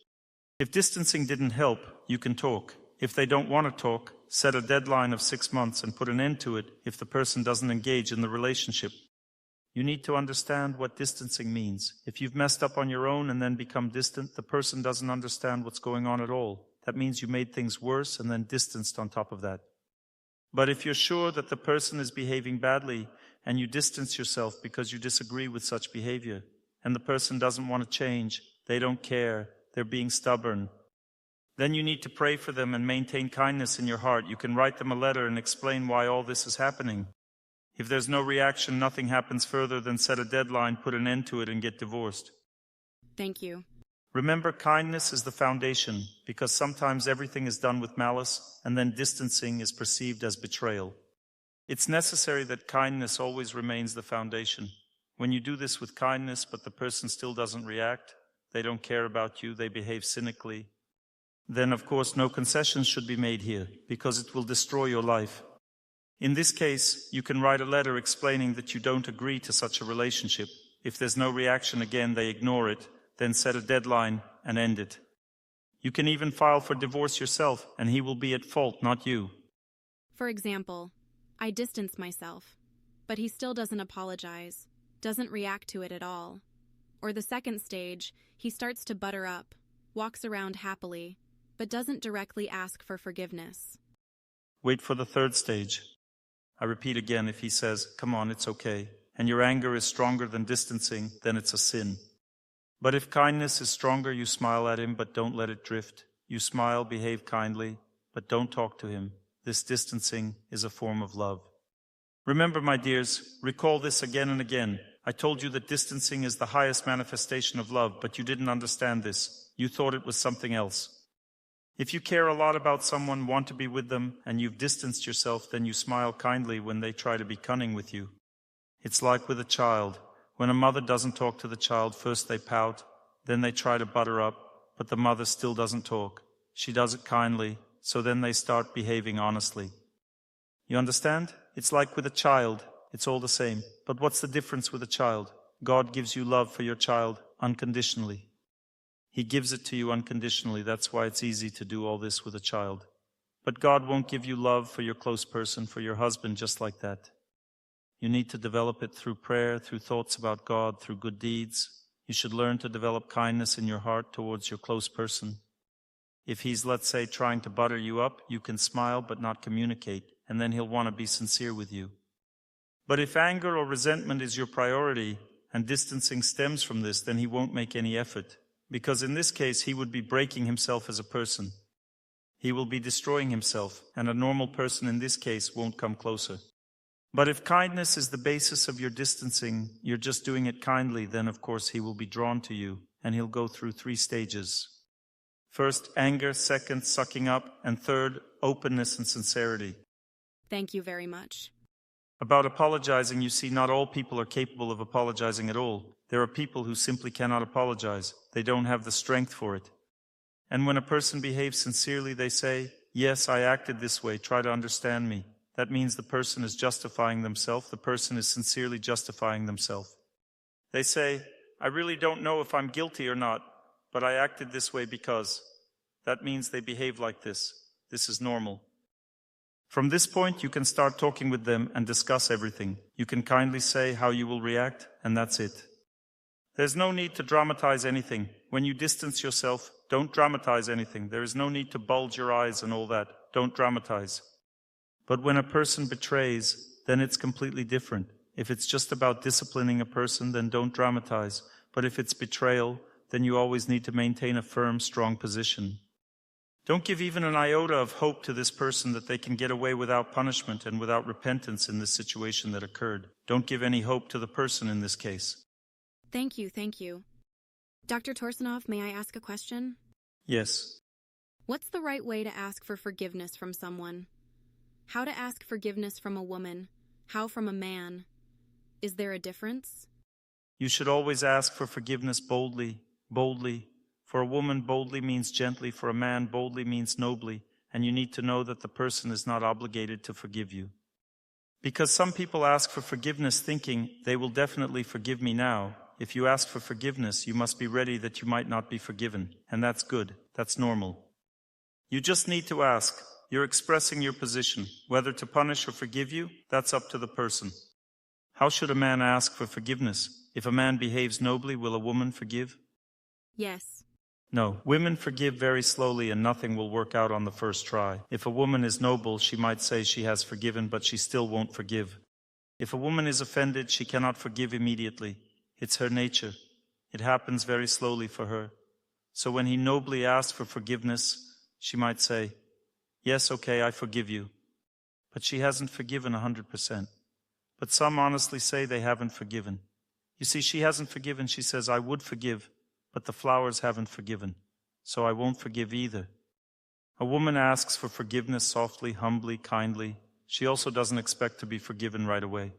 If distancing didn't help, you can talk. If they don't want to talk, set a deadline of 6 months and put an end to it if the person doesn't engage in the relationship. You need to understand what distancing means. If you've messed up on your own and then become distant, the person doesn't understand what's going on at all. That means you made things worse and then distanced on top of that. But if you're sure that the person is behaving badly and you distance yourself because you disagree with such behavior, and the person doesn't want to change, they don't care, they're being stubborn, then you need to pray for them and maintain kindness in your heart. You can write them a letter and explain why all this is happening. If there's no reaction, nothing happens further than set a deadline, put an end to it, and get divorced. Thank you. Remember, kindness is the foundation, because sometimes everything is done with malice, and then distancing is perceived as betrayal. It's necessary that kindness always remains the foundation. When you do this with kindness, but the person still doesn't react, they don't care about you, they behave cynically, then of course no concessions should be made here, because it will destroy your life. In this case, you can write a letter explaining that you don't agree to such a relationship. If there's no reaction again, they ignore it, then set a deadline and end it. You can even file for divorce yourself, and he will be at fault, not you. For example, I distance myself, but he still doesn't apologize, doesn't react to it at all. Or the second stage, he starts to butter up, walks around happily, but doesn't directly ask for forgiveness. Wait for the third stage. I repeat again, if he says, "Come on, it's okay," and your anger is stronger than distancing, then it's a sin. But if kindness is stronger, you smile at him, but don't let it drift. You smile, behave kindly, but don't talk to him. This distancing is a form of love. Remember, my dears, recall this again and again. I told you that distancing is the highest manifestation of love, but you didn't understand this. You thought it was something else. If you care a lot about someone, want to be with them, and you've distanced yourself, then you smile kindly when they try to be cunning with you. It's like with a child. When a mother doesn't talk to the child, first they pout, then they try to butter up, but the mother still doesn't talk. she does it kindly, so then they start behaving honestly. You understand? It's like with a child. It's all the same. But what's the difference with a child? God gives you love for your child unconditionally. He gives it to you unconditionally. That's why it's easy to do all this with a child. But God won't give you love for your close person, for your husband, just like that. You need to develop it through prayer, through thoughts about God, through good deeds. You should learn to develop kindness in your heart towards your close person. If he's, let's say, trying to butter you up, you can smile but not communicate, and then he'll want to be sincere with you. But if anger or resentment is your priority, and distancing stems from this, then he won't make any effort, because in this case he would be breaking himself as a person. He will be destroying himself, and a normal person in this case won't come closer. But if kindness is the basis of your distancing, you're just doing it kindly, then of course he will be drawn to you, and he'll go through 3 stages. First, anger. Second, sucking up. And third, openness and sincerity. Thank you very much. About apologizing, you see, not all people are capable of apologizing at all. There are people who simply cannot apologize. They don't have the strength for it. And when a person behaves sincerely, they say, "Yes, I acted this way. Try to understand me." That means the person is justifying themselves. The person is sincerely justifying themselves. They say, "I really don't know if I'm guilty or not, but I acted this way because." That means they behave like this. This is normal. From this point, you can start talking with them and discuss everything. You can kindly say how you will react, and that's it. There's no need to dramatize anything. When you distance yourself, don't dramatize anything. There is no need to bulge your eyes and all that. Don't dramatize. But when a person betrays, then it's completely different. If it's just about disciplining a person, then don't dramatize. But if it's betrayal, then you always need to maintain a firm, strong position. Don't give even an iota of hope to this person that they can get away without punishment and without repentance in this situation that occurred. Don't give any hope to the person in this case. Thank you. Dr. Torsunov, may I ask a question? Yes. What's the right way to ask for forgiveness from someone? How to ask forgiveness from a woman? How from a man? Is there a difference? You should always ask for forgiveness boldly. For a woman, boldly means gently. For a man, boldly means nobly. And you need to know that the person is not obligated to forgive you. Because some people ask for forgiveness thinking, they will definitely forgive me now. If you ask for forgiveness, you must be ready that you might not be forgiven. And that's good. That's normal. You just need to ask. You're expressing your position. Whether to punish or forgive you, that's up to the person. How should a man ask for forgiveness? If a man behaves nobly, will a woman forgive? Yes. No. Women forgive very slowly and nothing will work out on the first try. If a woman is noble, she might say she has forgiven, but she still won't forgive. If a woman is offended, she cannot forgive immediately. It's her nature. It happens very slowly for her. So when he nobly asks for forgiveness, she might say, "Yes, okay, I forgive you." But she hasn't forgiven 100%. But some honestly say they haven't forgiven. You see, she hasn't forgiven. She says, "I would forgive, but the flowers haven't forgiven, so I won't forgive either." A woman asks for forgiveness softly, humbly, kindly. She also doesn't expect to be forgiven right away.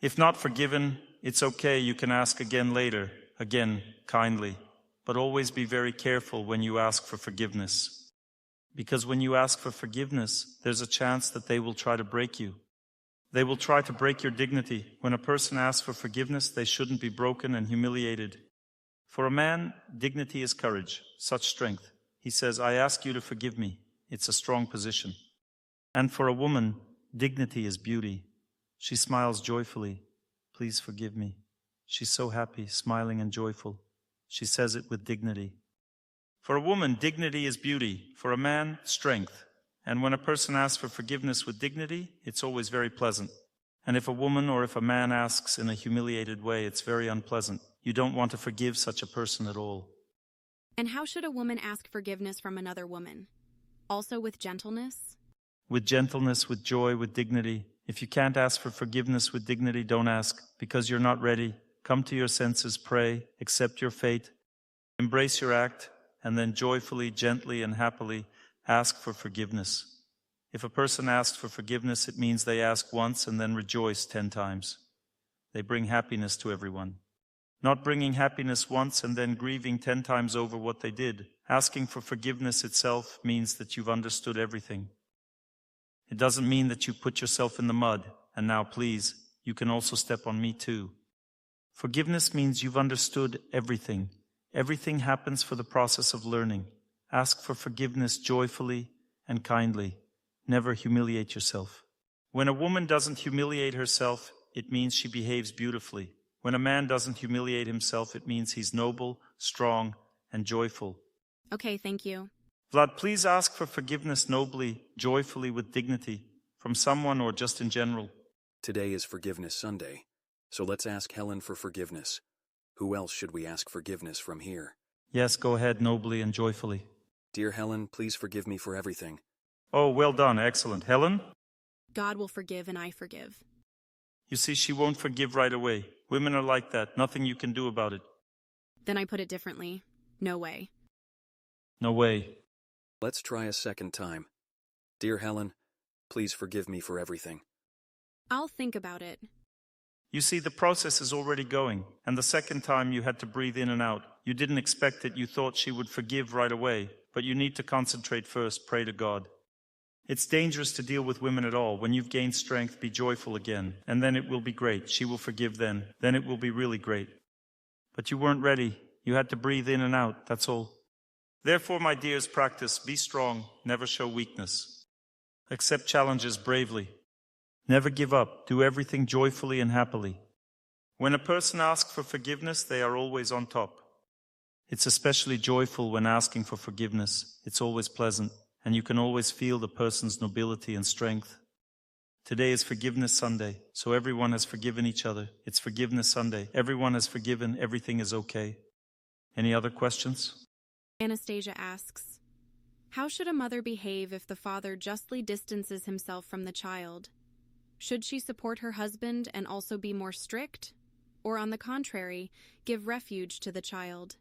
If not forgiven, it's okay. You can ask again later, again, kindly. But always be very careful when you ask for forgiveness. Because when you ask for forgiveness, there's a chance that they will try to break you. They will try to break your dignity. When a person asks for forgiveness, they shouldn't be broken and humiliated. For a man, dignity is courage, such strength. He says, "I ask you to forgive me." It's a strong position. And for a woman, dignity is beauty. She smiles joyfully. "Please forgive me." She's so happy, smiling and joyful. She says it with dignity. For a woman, dignity is beauty. For a man, strength. And when a person asks for forgiveness with dignity, it's always very pleasant. And if a woman or if a man asks in a humiliated way, it's very unpleasant. You don't want to forgive such a person at all. And how should a woman ask forgiveness from another woman? Also with gentleness? With gentleness, with joy, with dignity. If you can't ask for forgiveness with dignity, don't ask, because you're not ready. Come to your senses, pray, accept your fate, embrace your act, and then joyfully, gently, and happily ask for forgiveness. If a person asks for forgiveness, it means they ask once and then rejoice 10 times. They bring happiness to everyone. Not bringing happiness once and then grieving 10 times over what they did. Asking for forgiveness itself means that you've understood everything. It doesn't mean that you put yourself in the mud, and now please, you can also step on me too. Forgiveness means you've understood everything. Everything happens for the process of learning. Ask for forgiveness joyfully and kindly. Never humiliate yourself. When a woman doesn't humiliate herself, it means she behaves beautifully. When a man doesn't humiliate himself, it means he's noble, strong, and joyful. Okay, thank you. Vlad, please ask for forgiveness nobly, joyfully, with dignity, from someone or just in general. Today is Forgiveness Sunday, so let's ask Helen for forgiveness. Who else should we ask forgiveness from here? Yes, go ahead, nobly and joyfully. Dear Helen, please forgive me for everything. Oh, well done, excellent. Helen? God will forgive and I forgive. You see, she won't forgive right away. Women are like that. Nothing you can do about it. Then I put it differently. No way. No way. Let's try a second time. Dear Helen, please forgive me for everything. I'll think about it. You see, the process is already going, and the second time you had to breathe in and out. You didn't expect it. You thought she would forgive right away, but you need to concentrate first. Pray to God. It's dangerous to deal with women at all. When you've gained strength, be joyful again, and then it will be great. She will forgive then. Then it will be really great. But you weren't ready. You had to breathe in and out, that's all. Therefore, my dears, practice. Be strong. Never show weakness. Accept challenges bravely. Never give up. Do everything joyfully and happily. When a person asks for forgiveness, they are always on top. It's especially joyful when asking for forgiveness. It's always pleasant, and you can always feel the person's nobility and strength. Today is Forgiveness Sunday, so everyone has forgiven each other. It's Forgiveness Sunday. Everyone has forgiven. Everything is okay. Any other questions? Anastasia asks, how should a mother behave if the father justly distances himself from the child? Should she support her husband and also be more strict? Or on the contrary, give refuge to the child?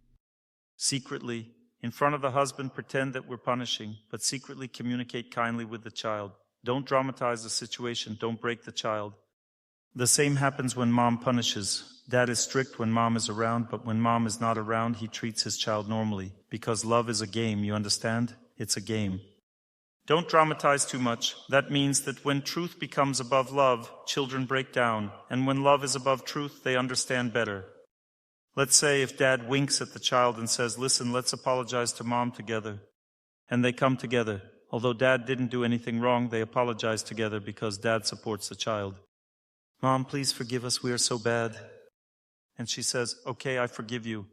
Secretly, in front of the husband, pretend that we're punishing, but secretly communicate kindly with the child. Don't dramatize the situation. Don't break the child. The same happens when mom punishes. Dad is strict when mom is around, but when mom is not around, he treats his child normally. Because love is a game, you understand? It's a game. Don't dramatize too much. That means that when truth becomes above love, children break down. And when love is above truth, they understand better. Let's say if dad winks at the child and says, listen, let's apologize to mom together. And they come together. Although dad didn't do anything wrong, they apologize together because dad supports the child. Mom, please forgive us, we are so bad. And she says, okay, I forgive you.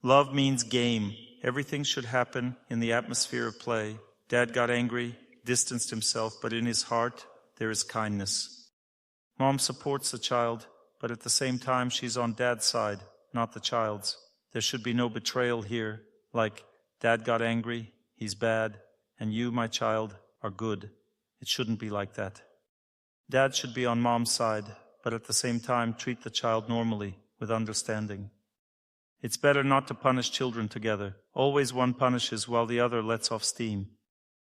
Love means game. Everything should happen in the atmosphere of play. Dad got angry, distanced himself, but in his heart, there is kindness. Mom supports the child, but at the same time, she's on dad's side, not the child's. There should be no betrayal here, like, dad got angry, he's bad, and you, my child, are good. It shouldn't be like that. Dad should be on mom's side, but at the same time, treat the child normally, with understanding. It's better not to punish children together. Always one punishes while the other lets off steam.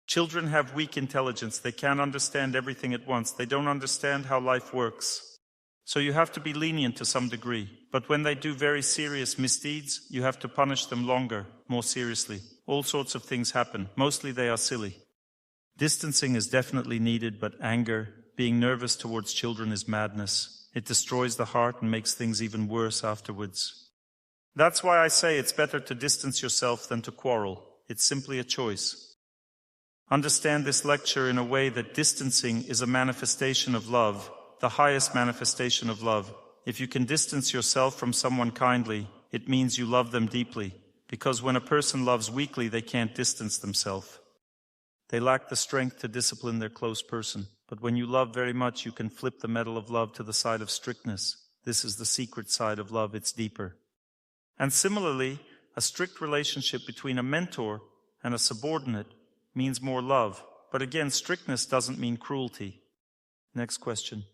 Children have weak intelligence. They can't understand everything at once. They don't understand how life works. So you have to be lenient to some degree. But when they do very serious misdeeds, you have to punish them longer, more seriously. All sorts of things happen. Mostly they are silly. Distancing is definitely needed, but anger, being nervous towards children is madness. It destroys the heart and makes things even worse afterwards. That's why I say it's better to distance yourself than to quarrel. It's simply a choice. Understand this lecture in a way that distancing is a manifestation of love, the highest manifestation of love. If you can distance yourself from someone kindly, it means you love them deeply, because when a person loves weakly, they can't distance themselves. They lack the strength to discipline their close person. But when you love very much, you can flip the metal of love to the side of strictness. This is the secret side of love. It's deeper. And similarly, a strict relationship between a mentor and a subordinate means more love. But again, strictness doesn't mean cruelty. Next question.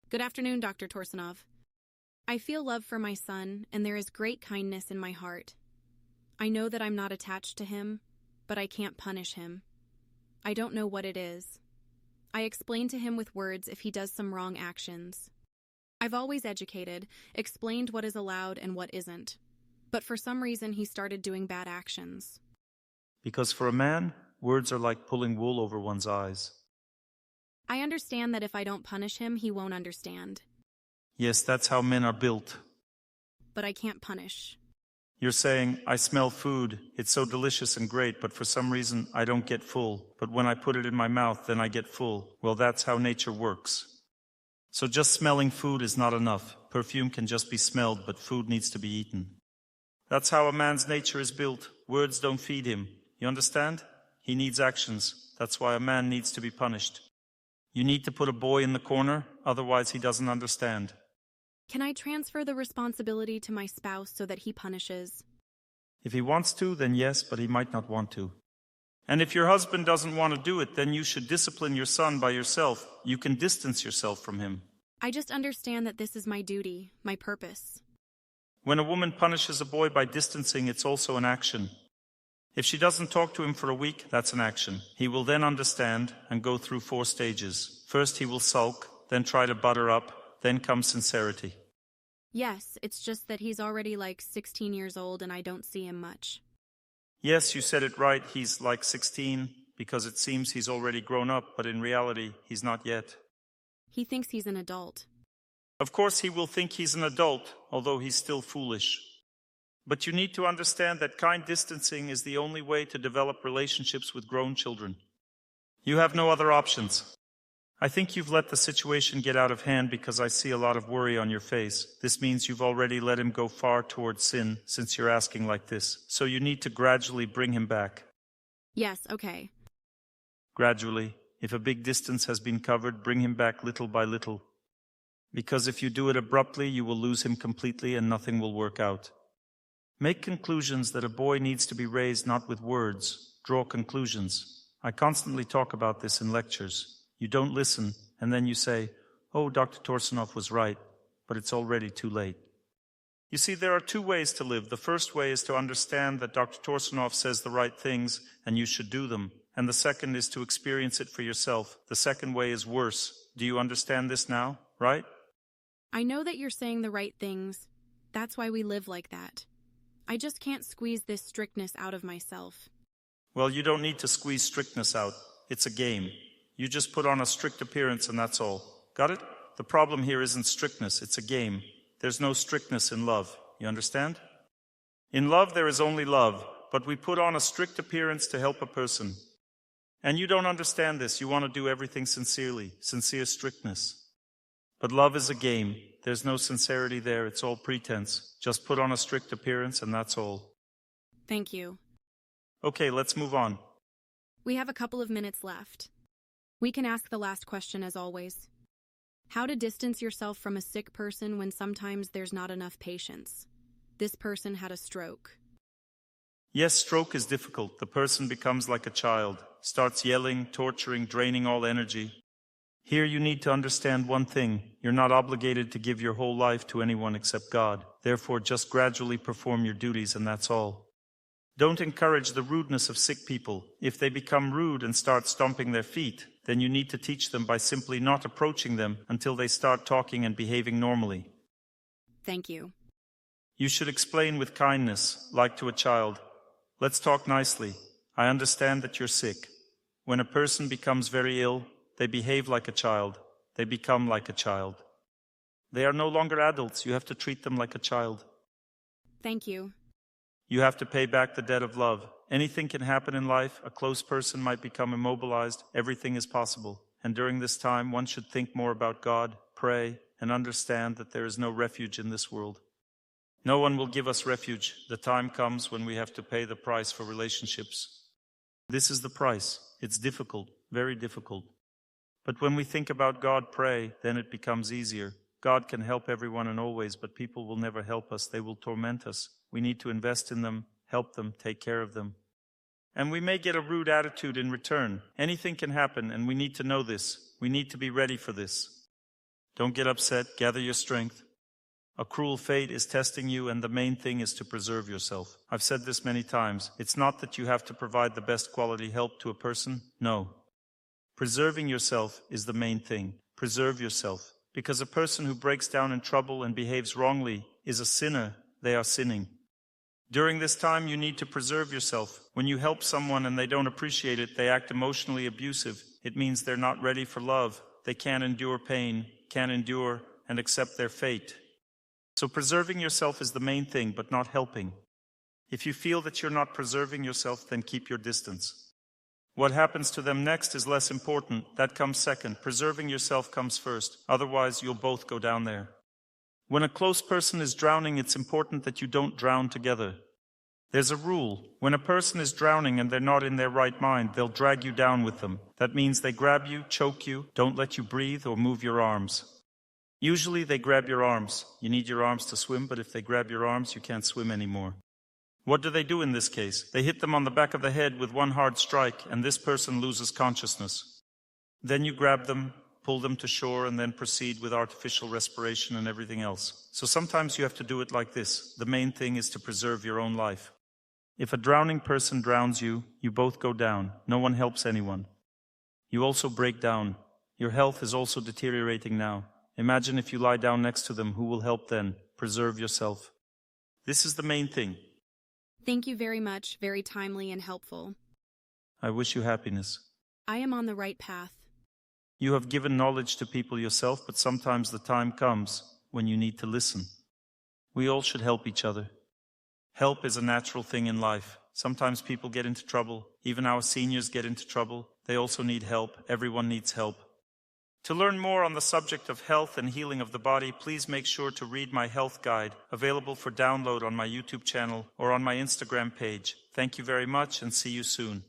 Good afternoon, Dr. Torsunov. I feel love for my son, and there is great kindness in my heart. I know that I'm not attached to him, but I can't punish him. I don't know what it is. I explain to him with words if he does some wrong actions. I've always educated, explained what is allowed and what isn't. But for some reason, he started doing bad actions. Because for a man, words are like pulling wool over one's eyes. I understand that if I don't punish him, he won't understand. Yes, that's how men are built. But I can't punish. You're saying, I smell food, it's so delicious and great, but for some reason I don't get full. But when I put it in my mouth, then I get full. Well, that's how nature works. So just smelling food is not enough. Perfume can just be smelled, but food needs to be eaten. That's how a man's nature is built. Words don't feed him. You understand? He needs actions. That's why a man needs to be punished. You need to put a boy in the corner, otherwise he doesn't understand. Can I transfer the responsibility to my spouse so that he punishes? If he wants to, then yes, but he might not want to. And if your husband doesn't want to do it, then you should discipline your son by yourself. You can distance yourself from him. I just understand that this is my duty, my purpose. When a woman punishes a boy by distancing, it's also an action. If she doesn't talk to him for a week, that's an action. He will then understand and go through 4 stages. First he will sulk, then try to butter up, then comes sincerity. Yes, it's just that he's already like 16 years old and I don't see him much. Yes, you said it right, he's like 16, because it seems he's already grown up, but in reality, he's not yet. He thinks he's an adult. Of course he will think he's an adult, although he's still foolish. But you need to understand that kind distancing is the only way to develop relationships with grown children. You have no other options. I think you've let the situation get out of hand because I see a lot of worry on your face. This means you've already let him go far towards sin since you're asking like this. So you need to gradually bring him back. Yes, okay. Gradually. If a big distance has been covered, bring him back little by little. Because if you do it abruptly, you will lose him completely and nothing will work out. Make conclusions that a boy needs to be raised not with words. Draw conclusions. I constantly talk about this in lectures. You don't listen, and then you say, oh, Dr. Torsunov was right, but it's already too late. You see, there are 2 ways to live. The first way is to understand that Dr. Torsunov says the right things, and you should do them. And the second is to experience it for yourself. The second way is worse. Do you understand this now, right? I know that you're saying the right things. That's why we live like that. I just can't squeeze this strictness out of myself. Well, you don't need to squeeze strictness out. It's a game. You just put on a strict appearance and that's all. Got it? The problem here isn't strictness, it's a game. There's no strictness in love. You understand? In love there is only love, but we put on a strict appearance to help a person. And you don't understand this. You want to do everything sincerely, sincere strictness. But love is a game. There's no sincerity there. It's all pretense. Just put on a strict appearance and that's all. Thank you. Okay, let's move on. We have a couple of minutes left. We can ask the last question as always. How to distance yourself from a sick person when sometimes there's not enough patience. This person had a stroke. Yes, stroke is difficult. The person becomes like a child, starts yelling, torturing, draining all energy. Here you need to understand one thing. You're not obligated to give your whole life to anyone except God. Therefore, just gradually perform your duties and that's all. Don't encourage the rudeness of sick people. If they become rude and start stomping their feet, then you need to teach them by simply not approaching them until they start talking and behaving normally. Thank you. You should explain with kindness, like to a child. Let's talk nicely. I understand that you're sick. When a person becomes very ill, they behave like a child. They become like a child. They are no longer adults. You have to treat them like a child. Thank you. You have to pay back the debt of love. Anything can happen in life. A close person might become immobilized. Everything is possible. And during this time, one should think more about God, pray, and understand that there is no refuge in this world. No one will give us refuge. The time comes when we have to pay the price for relationships. This is the price. It's difficult, very difficult. But when we think about God, pray, then it becomes easier. God can help everyone and always, but people will never help us. They will torment us. We need to invest in them, help them, take care of them. And we may get a rude attitude in return. Anything can happen, and we need to know this. We need to be ready for this. Don't get upset. Gather your strength. A cruel fate is testing you, and the main thing is to preserve yourself. I've said this many times. It's not that you have to provide the best quality help to a person. No. Preserving yourself is the main thing. Preserve yourself. Because a person who breaks down in trouble and behaves wrongly is a sinner, they are sinning. During this time, you need to preserve yourself. When you help someone and they don't appreciate it, they act emotionally abusive. It means they're not ready for love. They can't endure pain, can't endure and accept their fate. So preserving yourself is the main thing, but not helping. If you feel that you're not preserving yourself, then keep your distance. What happens to them next is less important. That comes second. Preserving yourself comes first. Otherwise, you'll both go down there. When a close person is drowning, it's important that you don't drown together. There's a rule. When a person is drowning and they're not in their right mind, they'll drag you down with them. That means they grab you, choke you, don't let you breathe or move your arms. Usually they grab your arms. You need your arms to swim, but if they grab your arms, you can't swim anymore. What do they do in this case? They hit them on the back of the head with one hard strike, and this person loses consciousness. Then you grab them, pull them to shore, and then proceed with artificial respiration and everything else. So sometimes you have to do it like this. The main thing is to preserve your own life. If a drowning person drowns you, you both go down. No one helps anyone. You also break down. Your health is also deteriorating now. Imagine if you lie down next to them, who will help then? Preserve yourself. This is the main thing. Thank you very much, very timely and helpful. I wish you happiness. I am on the right path. You have given knowledge to people yourself, but sometimes the time comes when you need to listen. We all should help each other. Help is a natural thing in life. Sometimes people get into trouble. Even our seniors get into trouble. They also need help. Everyone needs help. To learn more on the subject of health and healing of the body, please make sure to read my health guide, available for download on my YouTube channel or on my Instagram page. Thank you very much and see you soon.